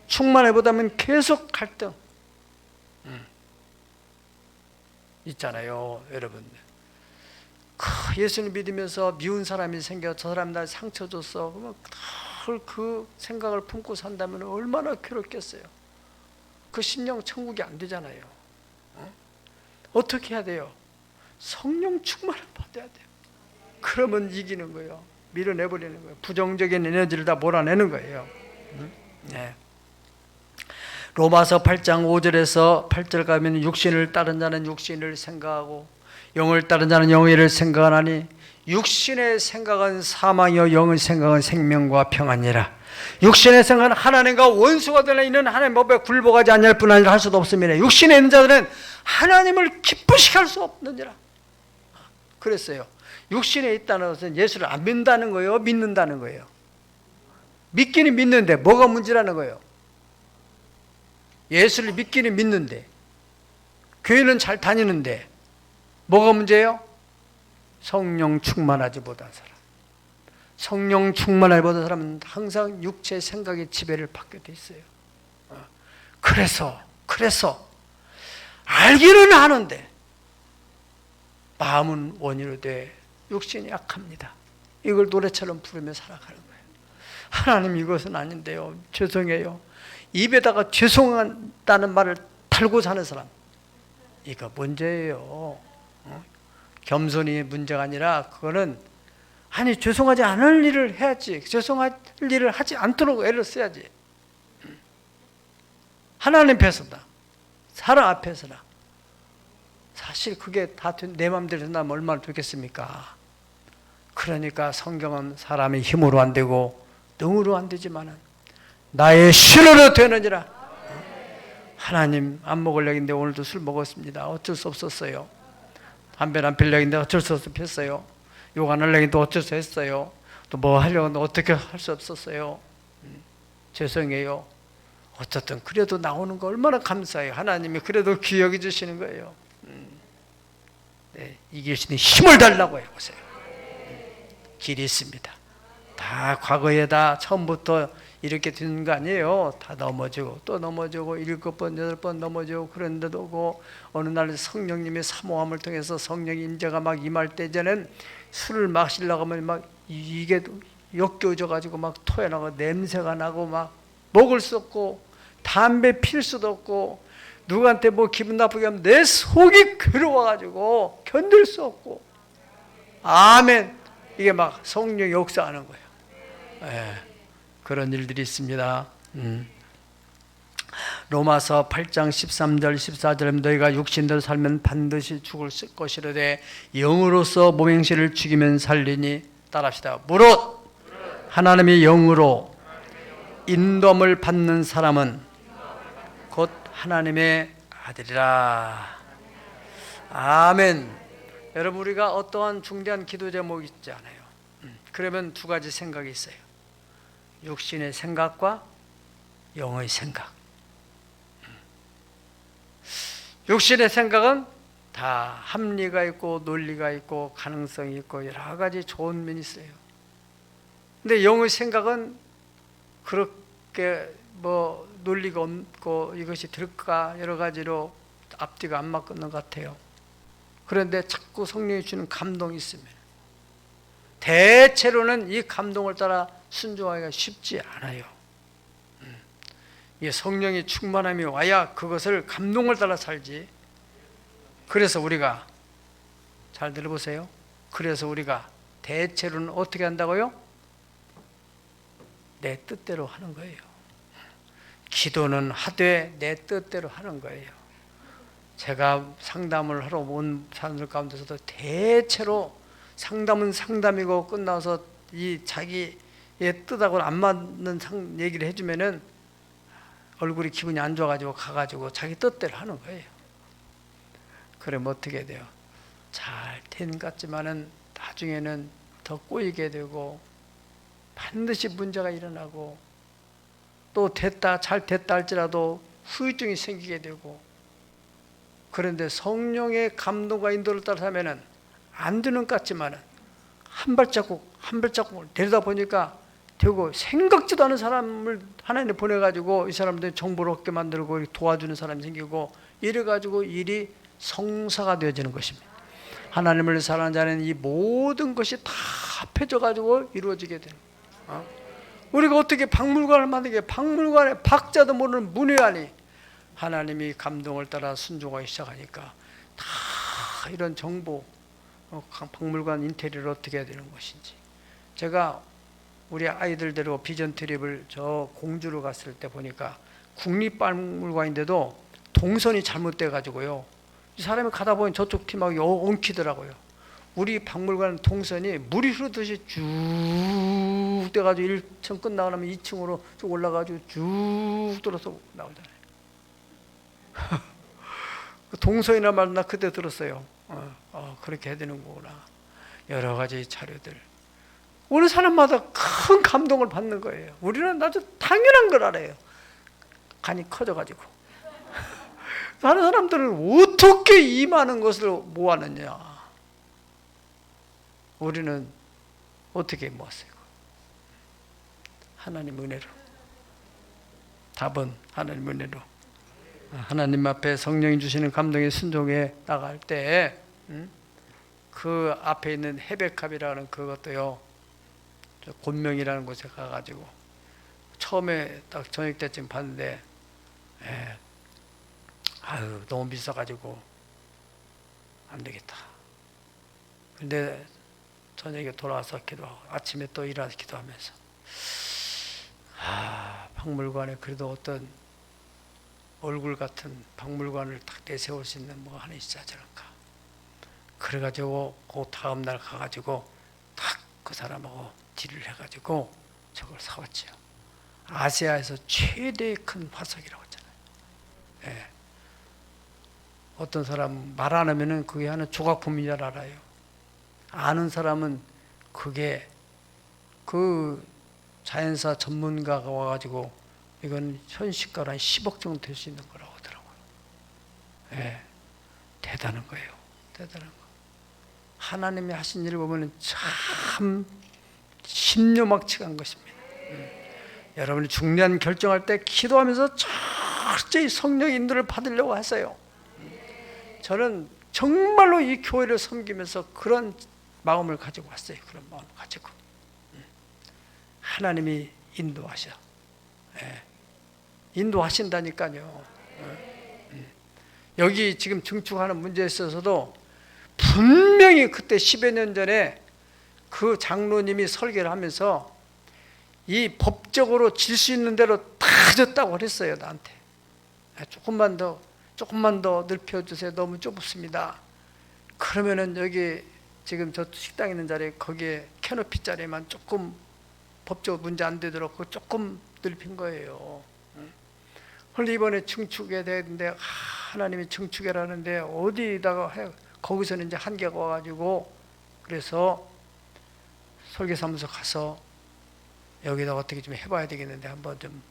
충만해 보다면 계속 갈등 있잖아요. 여러분 예수님 믿으면서 미운 사람이 생겨 저 사람 날 상처 줬어. 그러면 그 생각을 품고 산다면 얼마나 괴롭겠어요. 그 심령 천국이 안 되잖아요. 어떻게 해야 돼요? 성령 충만을 받아야 돼요. 그러면 이기는 거예요. 밀어내버리는 거예요. 부정적인 에너지를 다 몰아내는 거예요. 네. 로마서 8장 5절에서 8절 가면 육신을 따른 자는 육신을 생각하고 영을 따른 자는 영을 생각하나니 육신의 생각은 사망이요 영의 생각은 생명과 평안이라. 육신의 생각은 하나님과 원수가 되는 이는 하나님 법에 굴복하지 않을 뿐 아니라 할 수도 없습니다. 육신에 있는 자들은 하나님을 기쁘시게 할 수 없느니라. 그랬어요. 육신에 있다는 것은 예수를 안 믿는다는 거예요? 믿는다는 거예요? 믿기는 믿는데 뭐가 문제라는 거예요? 예수를 믿기는 믿는데 교회는 잘 다니는데 뭐가 문제예요? 성령 충만하지 못한 사람. 성령 충만하지 못한 사람은 항상 육체의 생각의 지배를 받게 돼 있어요. 그래서 알기는 하는데 마음은 원이로 돼 육신이 약합니다. 이걸 노래처럼 부르며 살아가는 거예요. 하나님 이것은 아닌데요. 죄송해요. 입에다가 죄송하다는 말을 달고 사는 사람. 이거 문제예요. 겸손이 문제가 아니라 그거는 아니 죄송하지 않을 일을 해야지. 죄송할 일을 하지 않도록 애를 써야지. 하나님 앞에서다. 사람 앞에서다. 사실 그게 다 내 마음대로 된다면 얼마나 좋겠습니까? 그러니까 성경은 사람의 힘으로 안 되고 능으로 안 되지만은 나의 신으로 되느니라. 하나님 안 먹으려고 했는데 오늘도 술 먹었습니다. 어쩔 수 없었어요. 담배를 안 피려고 했는데 어쩔 수 없어 폈어요. 욕 안 하려고 했는데 어쩔 수 했어요. 또 뭐 하려고 했는데 어떻게 할 수 없었어요. 죄송해요. 어쨌든 그래도 나오는 거 얼마나 감사해요. 하나님이 그래도 기억해 주시는 거예요. 네, 이길 수 있는 힘을 달라고 해보세요. 길이 있습니다. 다 과거에 다 처음부터 이렇게 되는 거 아니에요. 다 넘어지고 또 넘어지고 7번 8번 넘어지고 그런데도 오고 어느 날 성령님의 사모함을 통해서 성령의 임재가 막 임할 때에는 술을 마시려고 하면 막 이게 역겨워져 가지고 막 토해 나고 냄새가 나고 막 먹을 수 없고 담배 필 수도 없고 누구한테 뭐 기분 나쁘게 하면 내 속이 괴로워 가지고 견딜 수 없고 아멘. 이게 막 성령이 역사하는 거예요. 예. 그런 일들이 있습니다. 로마서 8장 13절 14절에 너희가 육신대로 살면 반드시 죽을 것이로되 영으로서 몸행실을 죽이면 살리니 따라합시다. 무릇 하나님의 영으로 인도함을 받는 사람은 곧 하나님의 아들이라. 아멘. 여러분, 우리가 어떠한 중대한 기도 제목이 있지 않아요. 그러면 두 가지 생각이 있어요. 육신의 생각과 영의 생각. 육신의 생각은 다 합리가 있고 논리가 있고 가능성이 있고 여러 가지 좋은 면이 있어요. 근데 영의 생각은 그렇게 뭐 논리가 없고 이것이 될까 여러 가지로 앞뒤가 안 맞는 것 같아요. 그런데 자꾸 성령이 주는 감동이 있으면 대체로는 이 감동을 따라 순종하기가 쉽지 않아요. 이 성령이 충만함이 와야 그것을 감동을 따라 살지. 그래서 우리가 잘 들어보세요. 그래서 우리가 대체로는 어떻게 한다고요? 내 뜻대로 하는 거예요. 기도는 하되 내 뜻대로 하는 거예요. 제가 상담을 하러 온 사람들 가운데서도 대체로 상담은 상담이고 끝나서 이 자기의 뜻하고는 안 맞는 얘기를 해주면은 얼굴이 기분이 안 좋아가지고 가가지고 자기 뜻대로 하는 거예요. 그러면 어떻게 돼요? 잘 된 것 같지만은 나중에는 더 꼬이게 되고 반드시 문제가 일어나고 또 잘 됐다 할지라도 후유증이 생기게 되고. 그런데 성령의 감동과 인도를 따라 하면은 안 되는 것 같지만은 한 발자국 내려다 보니까 되고, 생각지도 않은 사람을 하나님이 보내가지고 이 사람들 정보를 얻게 만들고 도와주는 사람이 생기고, 이래가지고 일이 성사가 되어지는 것입니다. 하나님을 사랑하는 자는 이 모든 것이 다 합해져가지고 이루어지게 되는 거예요. 우리가 어떻게 박물관을 만들게, 박물관에 박자도 모르는 문외한이 하나님이 감동을 따라 순종하기 시작하니까 다 이런 정보, 박물관 인테리어를 어떻게 해야 되는 것인지. 제가 우리 아이들 데리고 비전 트립을 저 공주로 갔을 때 보니까 국립박물관인데도 동선이 잘못돼 가지고요, 이 사람이 가다 보니 저쪽 팀하고 엉키더라고요. 우리 박물관 동선이 물이 흐르듯이 쭉 돼가지고 1층 끝나고 나면 2층으로 쭉 올라가지고 쭉 돌아서 나오잖아요. 동서이나 말 나 그때 들었어요. 그렇게 해야 되는 거구나. 여러 가지 자료들. 어느 사람마다 큰 감동을 받는 거예요. 우리는 아주 당연한 걸 알아요. 간이 커져가지고. 다른 사람들은 어떻게 이 많은 것을 모았느냐. 우리는 어떻게 모았어요? 하나님 은혜로. 답은 하나님 은혜로. 하나님 앞에 성령이 주시는 감동에 순종해 나갈 때, 그 앞에 있는 헤베캅이라는 그것도요, 곤명이라는 곳에 가가지고 처음에 딱 저녁 때쯤 봤는데, 아유 너무 비싸가지고 안 되겠다. 근데 저녁에 돌아와서 기도하고 아침에 또 일어나서 기도하면서, 박물관에 그래도 어떤 얼굴 같은 박물관을 딱 내세울 수 있는 뭐 하나 있어야 저런가. 그래가지고 그 다음 날 가가지고 딱 그 사람하고 딜을 해가지고 저걸 사왔죠. 아시아에서 최대의 큰 화석이라고 했잖아요. 어떤 사람 말 안 하면은 그게 하는 조각품인 줄 알아요. 아는 사람은 그게 그 자연사 전문가가 와가지고 이건 현시가로 한 10억 정도 될 수 있는 거라고 하더라고요. 대단한 거예요. 대단한 거. 하나님이 하신 일을 보면 참 신묘막측한 것입니다. 여러분이 중요한 결정할 때 기도하면서 철저히 성령의 인도를 받으려고 하세요. 저는 정말로 이 교회를 섬기면서 그런 마음을 가지고 왔어요. 그런 마음을 가지고. 하나님이 인도하셔. 인도하신다니까요. 여기 지금 증축하는 문제에 있어서도 분명히 그때 10여 년 전에 그 장로님이 설계를 하면서 이 법적으로 질 수 있는 대로 다 줬다고 그랬어요. 나한테. 조금만 더 넓혀주세요. 너무 좁습니다. 그러면은 여기 지금 저 식당 있는 자리에 거기에 캐노피 자리만 조금 법적으로 문제 안 되도록 조금 넓힌 거예요. 그런데 이번에 증축해야 되는데 하나님이 증축해라는데 어디다가 거기서는 이제 한계가 와가지고 그래서 설계사무소 가서 여기다 어떻게 좀 해봐야 되겠는데 한번 좀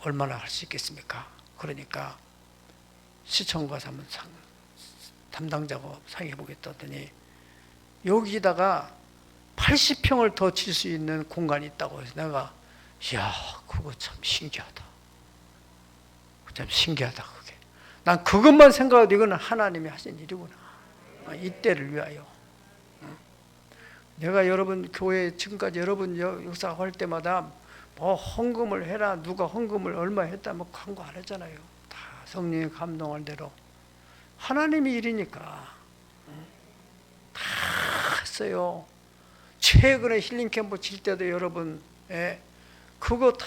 얼마나 할 수 있겠습니까? 그러니까 시청 가서 한번 담당자하고 상의해보겠다 하더니 여기다가 80평을 더 칠 수 있는 공간이 있다고 해서 내가 이야 그거 참 신기하다. 참 신기하다 그게. 난 그것만 생각해도 이거는 하나님이 하신 일이구나. 이때를 위하여. 내가 여러분 교회 지금까지 여러분 역사할 때마다 뭐 헌금을 해라 누가 헌금을 얼마 했다 뭐 광고 안 했잖아요. 다 성령이 감동할 대로 하나님이 일이니까 다 했어요. 최근에 힐링 캠프 칠 때도 여러분 그거 다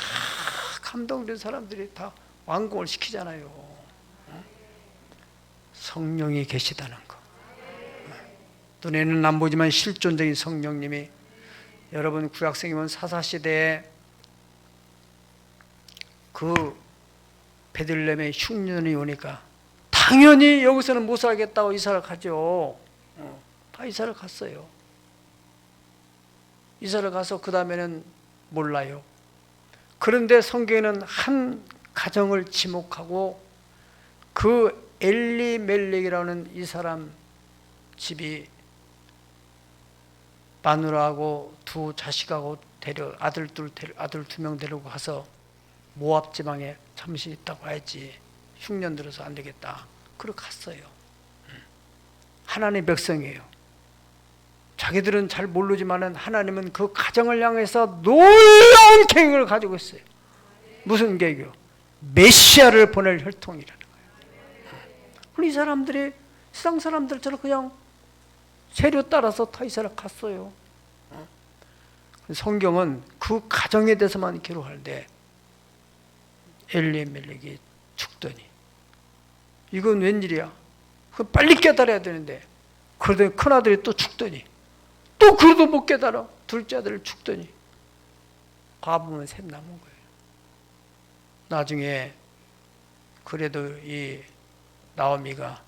감동된 사람들이 다 완공을 시키잖아요. 성령이 계시다는 거. 눈에는 안 보지만 실존적인 성령님이 여러분 구약성이면 사사시대에 그 베들레헴에 흉년이 오니까 당연히 여기서는 못 살겠다고 이사를 가죠. 다 이사를 갔어요. 이사를 가서 그 다음에는 몰라요. 그런데 성경에는 한 가정을 지목하고 그 엘리멜렉이라는 이 사람 집이 마누라하고 두 자식하고 아들 두 명 데리고 가서 모압 지방에 잠시 있다고 해야지 흉년 들어서 안 되겠다. 그러고 갔어요. 하나님의 백성이에요. 자기들은 잘 모르지만은 하나님은 그 가정을 향해서 놀라운 계획을 가지고 있어요. 무슨 계획이요? 메시아를 보낼 혈통이라는 거예요. 그럼 이 사람들이 세상 사람들처럼 그냥 세력 따라서 다 이스라엘 갔어요. 성경은 그 가정에 대해서만 기록하는데 엘리멜렉이 죽더니 이건 웬일이야? 그 빨리 깨달아야 되는데 그러더니 큰아들이 또 죽더니 또 그래도 못 깨달아. 둘째 아들 죽더니 과부면 셋 남은 거예요. 나중에 그래도 이 나오미가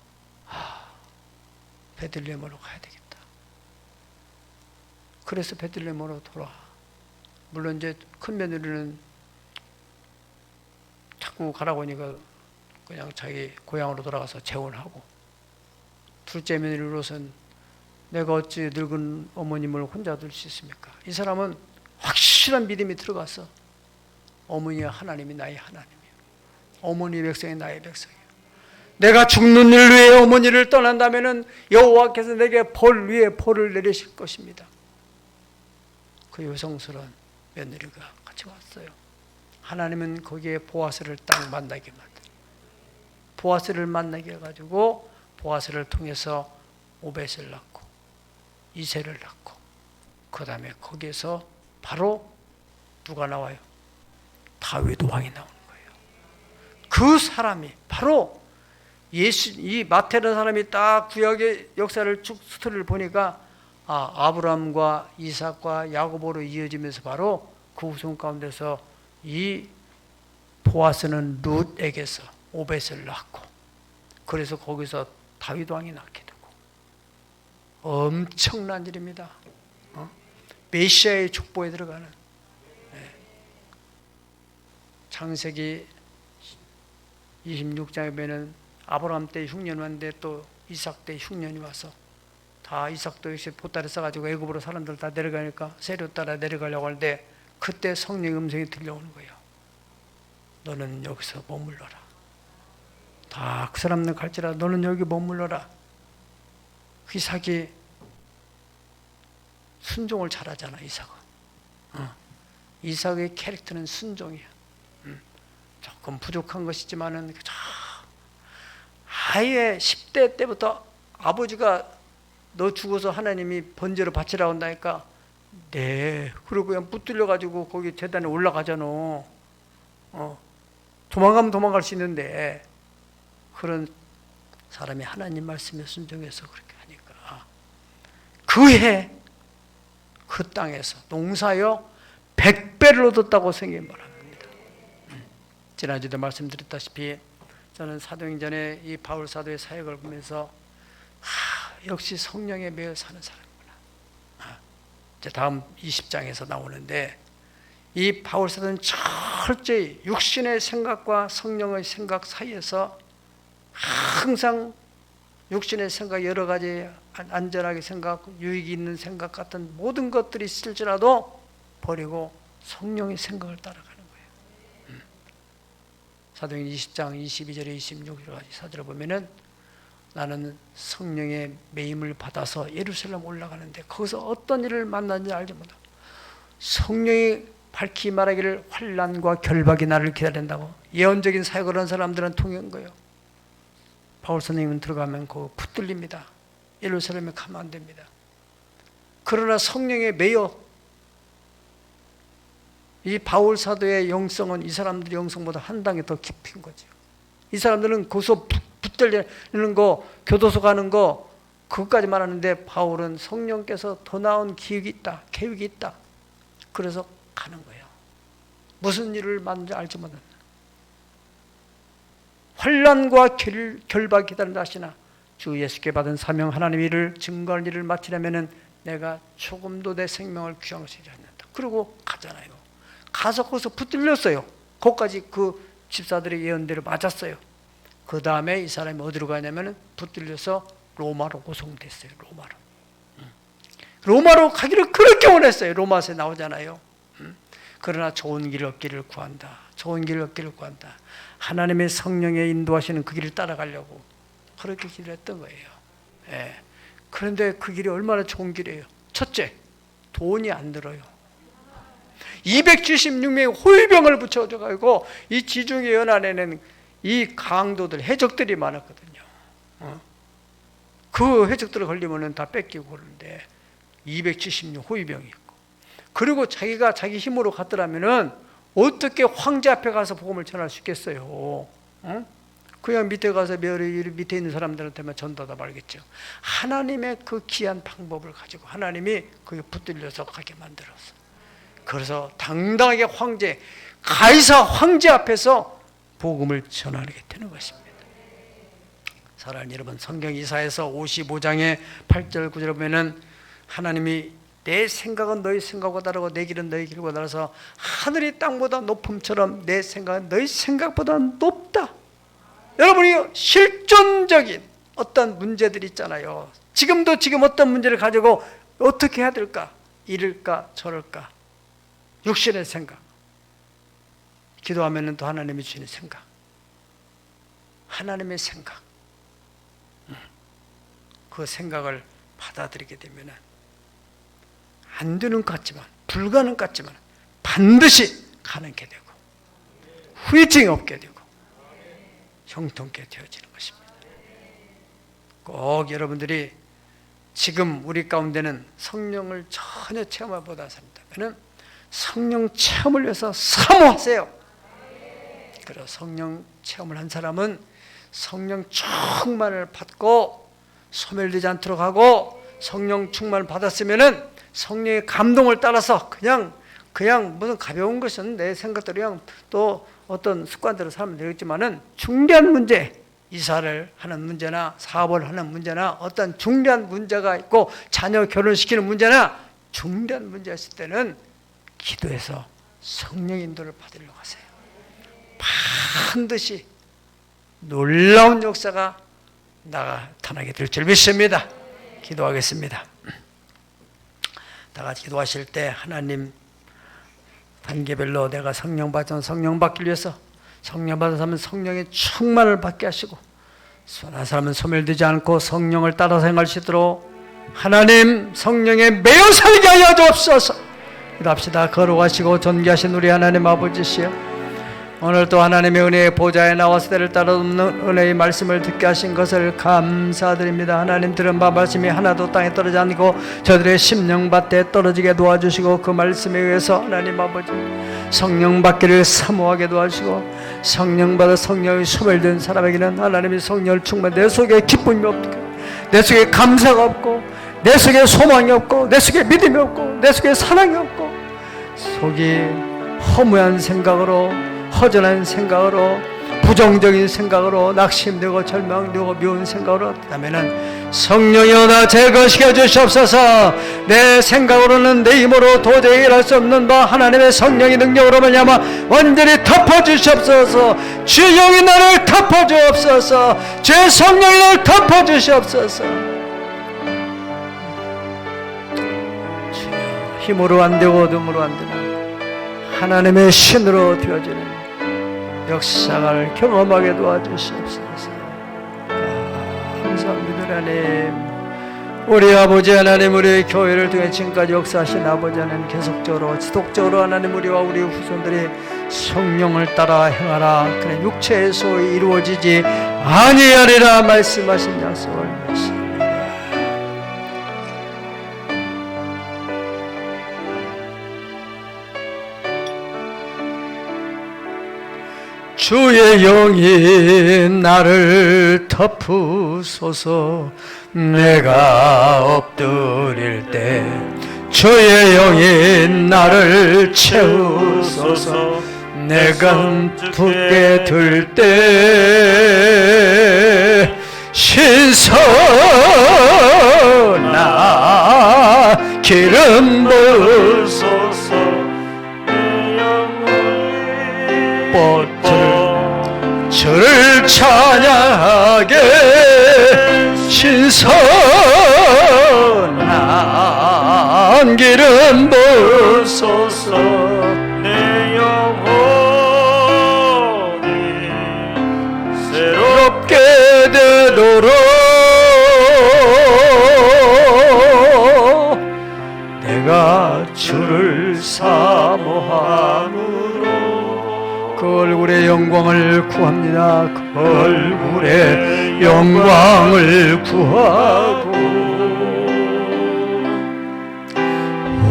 베들레헴으로 가야 되겠다. 그래서 베들레헴으로 돌아와. 물론 이제 큰 며느리는 자꾸 가라고 하니까 그냥 자기 고향으로 돌아가서 재혼하고, 둘째 며느리로서는 내가 어찌 늙은 어머님을 혼자 둘 수 있습니까? 이 사람은 확실한 믿음이 들어가서 어머니와 하나님이 나의 하나님이에요. 어머니 백성이 나의 백성이에요. 내가 죽는 일 위해 어머니를 떠난다면은 여호와께서 내게 벌 위에 벌을 내리실 것입니다. 그 여성스러운 며느리가 같이 왔어요. 하나님은 거기에 보아스를 딱 만나게 만들어요. 보아스를 만나게 해가지고 보아스를 통해서 오벳을 낳고 이새를 낳고, 그 다음에 거기에서 바로 누가 나와요? 다윗 왕이 나오는 거예요. 그 사람이 바로 이 마태라는 사람이 딱 구약의 역사를 쭉 스토리를 보니까 아브라함과 이삭과 야고보로 이어지면서 바로 그 후손 가운데서 이 보아스는 룻에게서 오벳을 낳고, 그래서 거기서 다윗 왕이 낳게 되고, 엄청난 일입니다. 메시아의 족보에 들어가는. 창세기 26장에 보면 아브라함 때 흉년이 왔는데 또 이삭 때 흉년이 와서 다 이삭도 역시 보따리 싸가지고 애굽으로 사람들 다 내려가니까 세례 따라 내려가려고 하는데 그때 성령 음성이 들려오는 거예요. 너는 여기서 머물러라. 다 그 사람들 갈지라 너는 여기 머물러라. 이삭이 순종을 잘하잖아. 이삭은. 이삭의 캐릭터는 순종이야. 조금 부족한 것이지만은 아예 10대 때부터 아버지가 너 죽어서 하나님이 번제로 바치라고 한다니까 네. 그리고 그냥 붙들려 가지고 거기 제단에 올라가잖아. 도망가면 도망갈 수 있는데 그런 사람이 하나님 말씀에 순종해서 그렇게 하니까 그해 그 땅에서 농사여 100배를 얻었다고 성경이 말합니다. 지난주에도 말씀드렸다시피 저는 사도행전에 이 바울 사도의 사역을 보면서 역시 성령에 매여 사는 사람이구나. 이제 다음 20장에서 나오는데 이 바울 사도는 철저히 육신의 생각과 성령의 생각 사이에서 항상 육신의 생각, 여러 가지 안전하게 생각, 유익이 있는 생각 같은 모든 것들이 있을지라도 버리고 성령의 생각을 따라가는 거예요. 사도행전 20장 22절에 26절까지 사절을 보면은 나는 성령의 매임을 받아서 예루살렘 올라가는데 거기서 어떤 일을 만났는지 알지 못하고 성령이 밝히 말하기를 환난과 결박이 나를 기다린다고 예언적인 사역을 한 사람들은 통한 거예요. 바울 선생님은 들어가면 그거 붙들립니다. 예루살렘에 가면 안 됩니다. 그러나 성령에 매여 이 바울 사도의 영성은 이 사람들의 영성보다 한 단계 더 깊은 거죠. 이 사람들은 거기서 붙들리는 거, 교도소 가는 거 그것까지만 하는데 바울은 성령께서 더 나은 계획이 있다. 그래서 가는 거예요. 무슨 일을 만든지 알지 못하는 환난과 결박이 기다린다 하시나 주 예수께 받은 사명 하나님의 일을 증거할 일을 마치려면 내가 조금도 내 생명을 귀양시키지 않는다. 그리고 가잖아요. 가서 거기서 붙들렸어요. 거기까지 그 집사들의 예언대로 맞았어요. 그 다음에 이 사람이 어디로 가냐면 붙들려서 로마로 고송됐어요. 로마로 가기를 그렇게 원했어요. 로마서에 나오잖아요. 그러나 좋은 길 얻기를 구한다. 하나님의 성령의 인도하시는 그 길을 따라가려고 그렇게 기도했던 거예요. 예. 그런데 그 길이 얼마나 좋은 길이에요. 첫째, 돈이 안 들어요. 276명의 호위병을 붙여줘가지고 이 지중해 연안에는 이 강도들, 해적들이 많았거든요. 그 해적들을 걸리면 다 뺏기고 그러는데 276 호위병이 있고, 그리고 자기가 자기 힘으로 갔더라면은 어떻게 황제 앞에 가서 복음을 전할 수 있겠어요? 그냥 밑에 가서 밑에 있는 사람들한테만 전도하다 말겠죠. 하나님의 그 귀한 방법을 가지고 하나님이 그게 붙들려서 가게 만들었어. 그래서 당당하게 가이사 황제 앞에서 복음을 전하게 되는 것입니다. 사랑하는 여러분, 성경 이사야서 55장의 8절 9절을 보면은 하나님이 내 생각은 너희 생각보다 다르고 내 길은 너희 길보다 달라서 하늘이 땅보다 높음처럼 내 생각은 너희 생각보다 높다. 여러분이 실존적인 어떤 문제들이 있잖아요. 지금 어떤 문제를 가지고 어떻게 해야 될까? 이럴까 저럴까? 육신의 생각, 기도하면 또 하나님이 주시는 생각, 하나님의 생각, 그 생각을 받아들이게 되면 안 되는 것 같지만, 불가능 같지만 반드시 가능하게 되고 후유증이 없게 되고 형통케 되어지는 것입니다. 꼭 여러분들이 지금 우리 가운데는 성령을 전혀 체험하지 못한 사람이라면 성령 체험을 위해서 사모하세요. 그리고 성령 체험을 한 사람은 성령 충만을 받고 소멸되지 않도록 하고, 성령 충만을 받았으면은 성령의 감동을 따라서 그냥 무슨 가벼운 것은 내 생각대로 그냥 또 어떤 습관대로 살면 되겠지만은 중대한 문제, 이사를 하는 문제나 사업을 하는 문제나 어떤 중대한 문제가 있고 자녀 결혼시키는 문제나 중대한 문제가 있을 때는 기도해서 성령 인도를 받으려고 하세요. 반드시 놀라운 역사가 나타나게 될 줄 믿습니다. 기도하겠습니다. 다 같이 기도하실 때 하나님, 단계별로 내가 성령 받기 위해서 성령 받은 사람은 성령의 충만을 받게 하시고, 한 사람은 소멸되지 않고 성령을 따라 생활할 수 있도록 하나님 성령에 매여 살게 하여 주옵소서. 기도합시다. 거룩하시고 존귀하신 우리 하나님 아버지시여, 오늘 또 하나님의 은혜의 보좌에 나와서 때를 따라 없는 은혜의 말씀을 듣게 하신 것을 감사드립니다. 하나님 들은 바 말씀이 하나도 땅에 떨어지지 않고 저들의 심령밭에 떨어지게 도와주시고, 그 말씀에 의해서 하나님 아버지 성령 받기를 사모하게 도와주시고, 성령 받아 성령이 소멸된 사람에게는 하나님의 성령을 충만, 내 속에 기쁨이 없고 내 속에 감사가 없고 내 속에 소망이 없고 내 속에 믿음이 없고 내 속에 사랑이 없고 속이 허무한 생각으로 허전한 생각으로, 부정적인 생각으로, 낙심되고 절망되고 미운 생각으로 했다면은 성령이여 나 제거시켜 주시옵소서. 내 생각으로는 내 힘으로 도저히 일할 수 없는 바 하나님의 성령의 능력으로 말미암아 완전히 덮어 주시옵소서. 주의 영이 나를 덮어 주옵소서. 주의 성령이 나를 덮어 주시옵소서. 주여, 힘으로 안 되고 어둠으로 안 되는 하나님의 신으로 되어지는 역사를 경험하게 도와주시옵소서. 감사합니다. 하나님, 우리 아버지 하나님, 우리 교회를 통해 지금까지 역사하신 아버지 하나님, 계속적으로 지속적으로 하나님 우리와 우리 후손들이 성령을 따라 행하라. 그래 육체의 소위 이루어지지 아니하리라 말씀하신 약속을 믿습니다. 주의 영이 나를 덮으소서. 내가 엎드릴 때 주의 영이 나를 채우소서. 내가 붓게 들 때 신선나 기름 부으소서. 주를 찬양하게 신선한 기름 부으소서. 내 영혼이 새롭게 되도록 내가 주를 사모함으로 그 얼굴의 영광을 구합니다. 그 얼굴의 영광을 구하고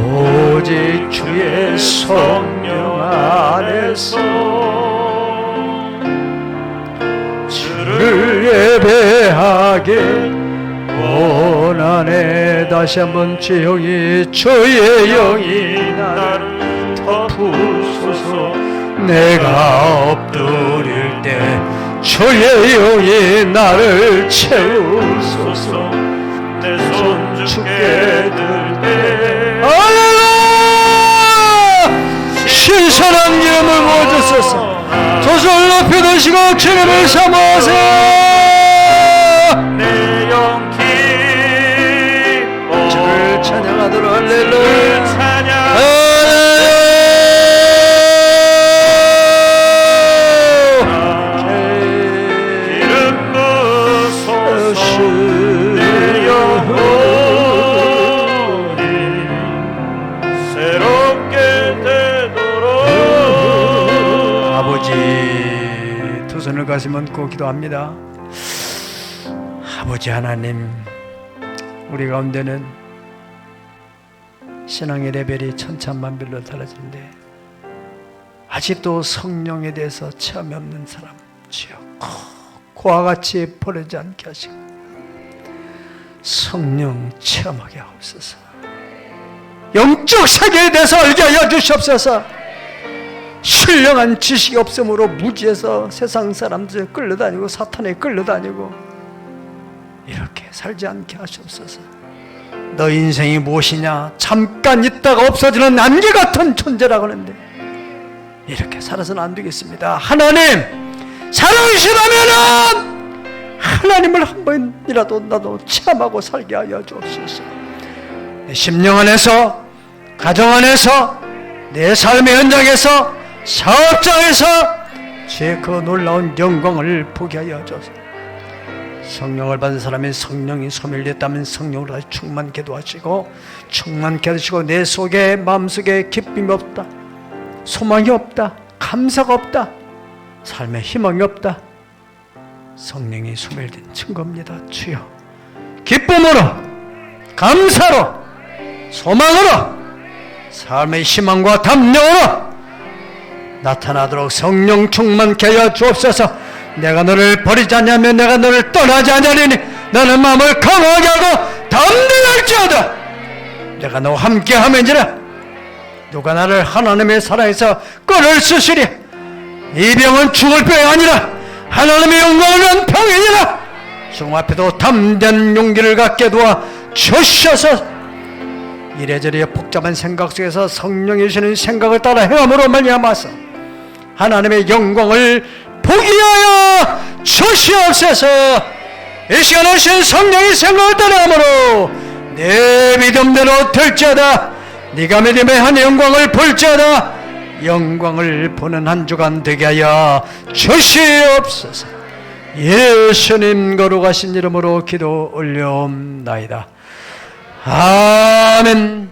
오직 주의 성령 안에서 주를 예배하게 원하네. 다시 한번 주의 영이 나를 덮으소서. 내가 엎드릴 때 주의 영이 나를 채우소서. 내 손 주께 들 때 할렐루야! 신선한 기름을 부어주소서. 조소를 높이 드시고 기름을 사모하세요. 내 영 기뻐 주를 찬양하도록 할렐루야. 찬양 두 손을 가슴 얹고 기도합니다. 아버지 하나님, 우리 가운데는 신앙의 레벨이 천차만별로 달라지는데 아직도 성령에 대해서 체험이 없는 사람 주여 그와 같이 버리지 않게 하시고 성령 체험하게 하옵소서. 영적 세계에 대해서 알게 하여 주시옵소서. 신령한 지식이 없으므로 무지해서 세상 사람들에 끌려다니고 사탄에 끌려다니고 이렇게 살지 않게 하시옵소서. 너 인생이 무엇이냐? 잠깐 있다가 없어지는 안개 같은 존재라고 하는데 이렇게 살아서는 안 되겠습니다. 하나님 살아계시다면 하나님을 한 번이라도 나도 체험하고 살게 하여 주옵소서. 내 심령 안에서, 가정 안에서, 내 삶의 현장에서, 사업장에서 주의 그 놀라운 영광을 보게 하여 주옵소서. 성령을 받은 사람이 성령이 소멸됐다면 성령으로 다시 충만케 도와주시고 충만케 하시고 내 속에 마음속에 기쁨이 없다, 소망이 없다, 감사가 없다, 삶에 희망이 없다, 성령이 소멸된 증거입니다. 주여 기쁨으로, 감사로, 소망으로, 삶의 희망과 담력으로 나타나도록 성령 충만케 하여 주옵소서. 내가 너를 버리지 않냐면 내가 너를 떠나지 않으리니 너는 마음을 강하게 하고 담대할지어다. 내가 너와 함께하면지라 누가 나를 하나님의 사랑에서 끌을 쓰시리. 이 병은 죽을 병이 아니라 하나님의 영광을 위한 병이니라. 죽음 앞에도 담대한 용기를 갖게 도와 주셔서 이래저래 복잡한 생각 속에서 성령이 주시는 생각을 따라 행함으로 말미암아서 하나님의 영광을 보게 하여 주시옵소서. 이 시간에 주신 성령의 생각을 따라함으로 내 믿음대로 될지어다. 네가 믿음의 한 영광을 볼지어다. 영광을 보는 한 주간 되게 하여 주시옵소서. 예수님 거룩하신 이름으로 기도 올려옵나이다. 아멘.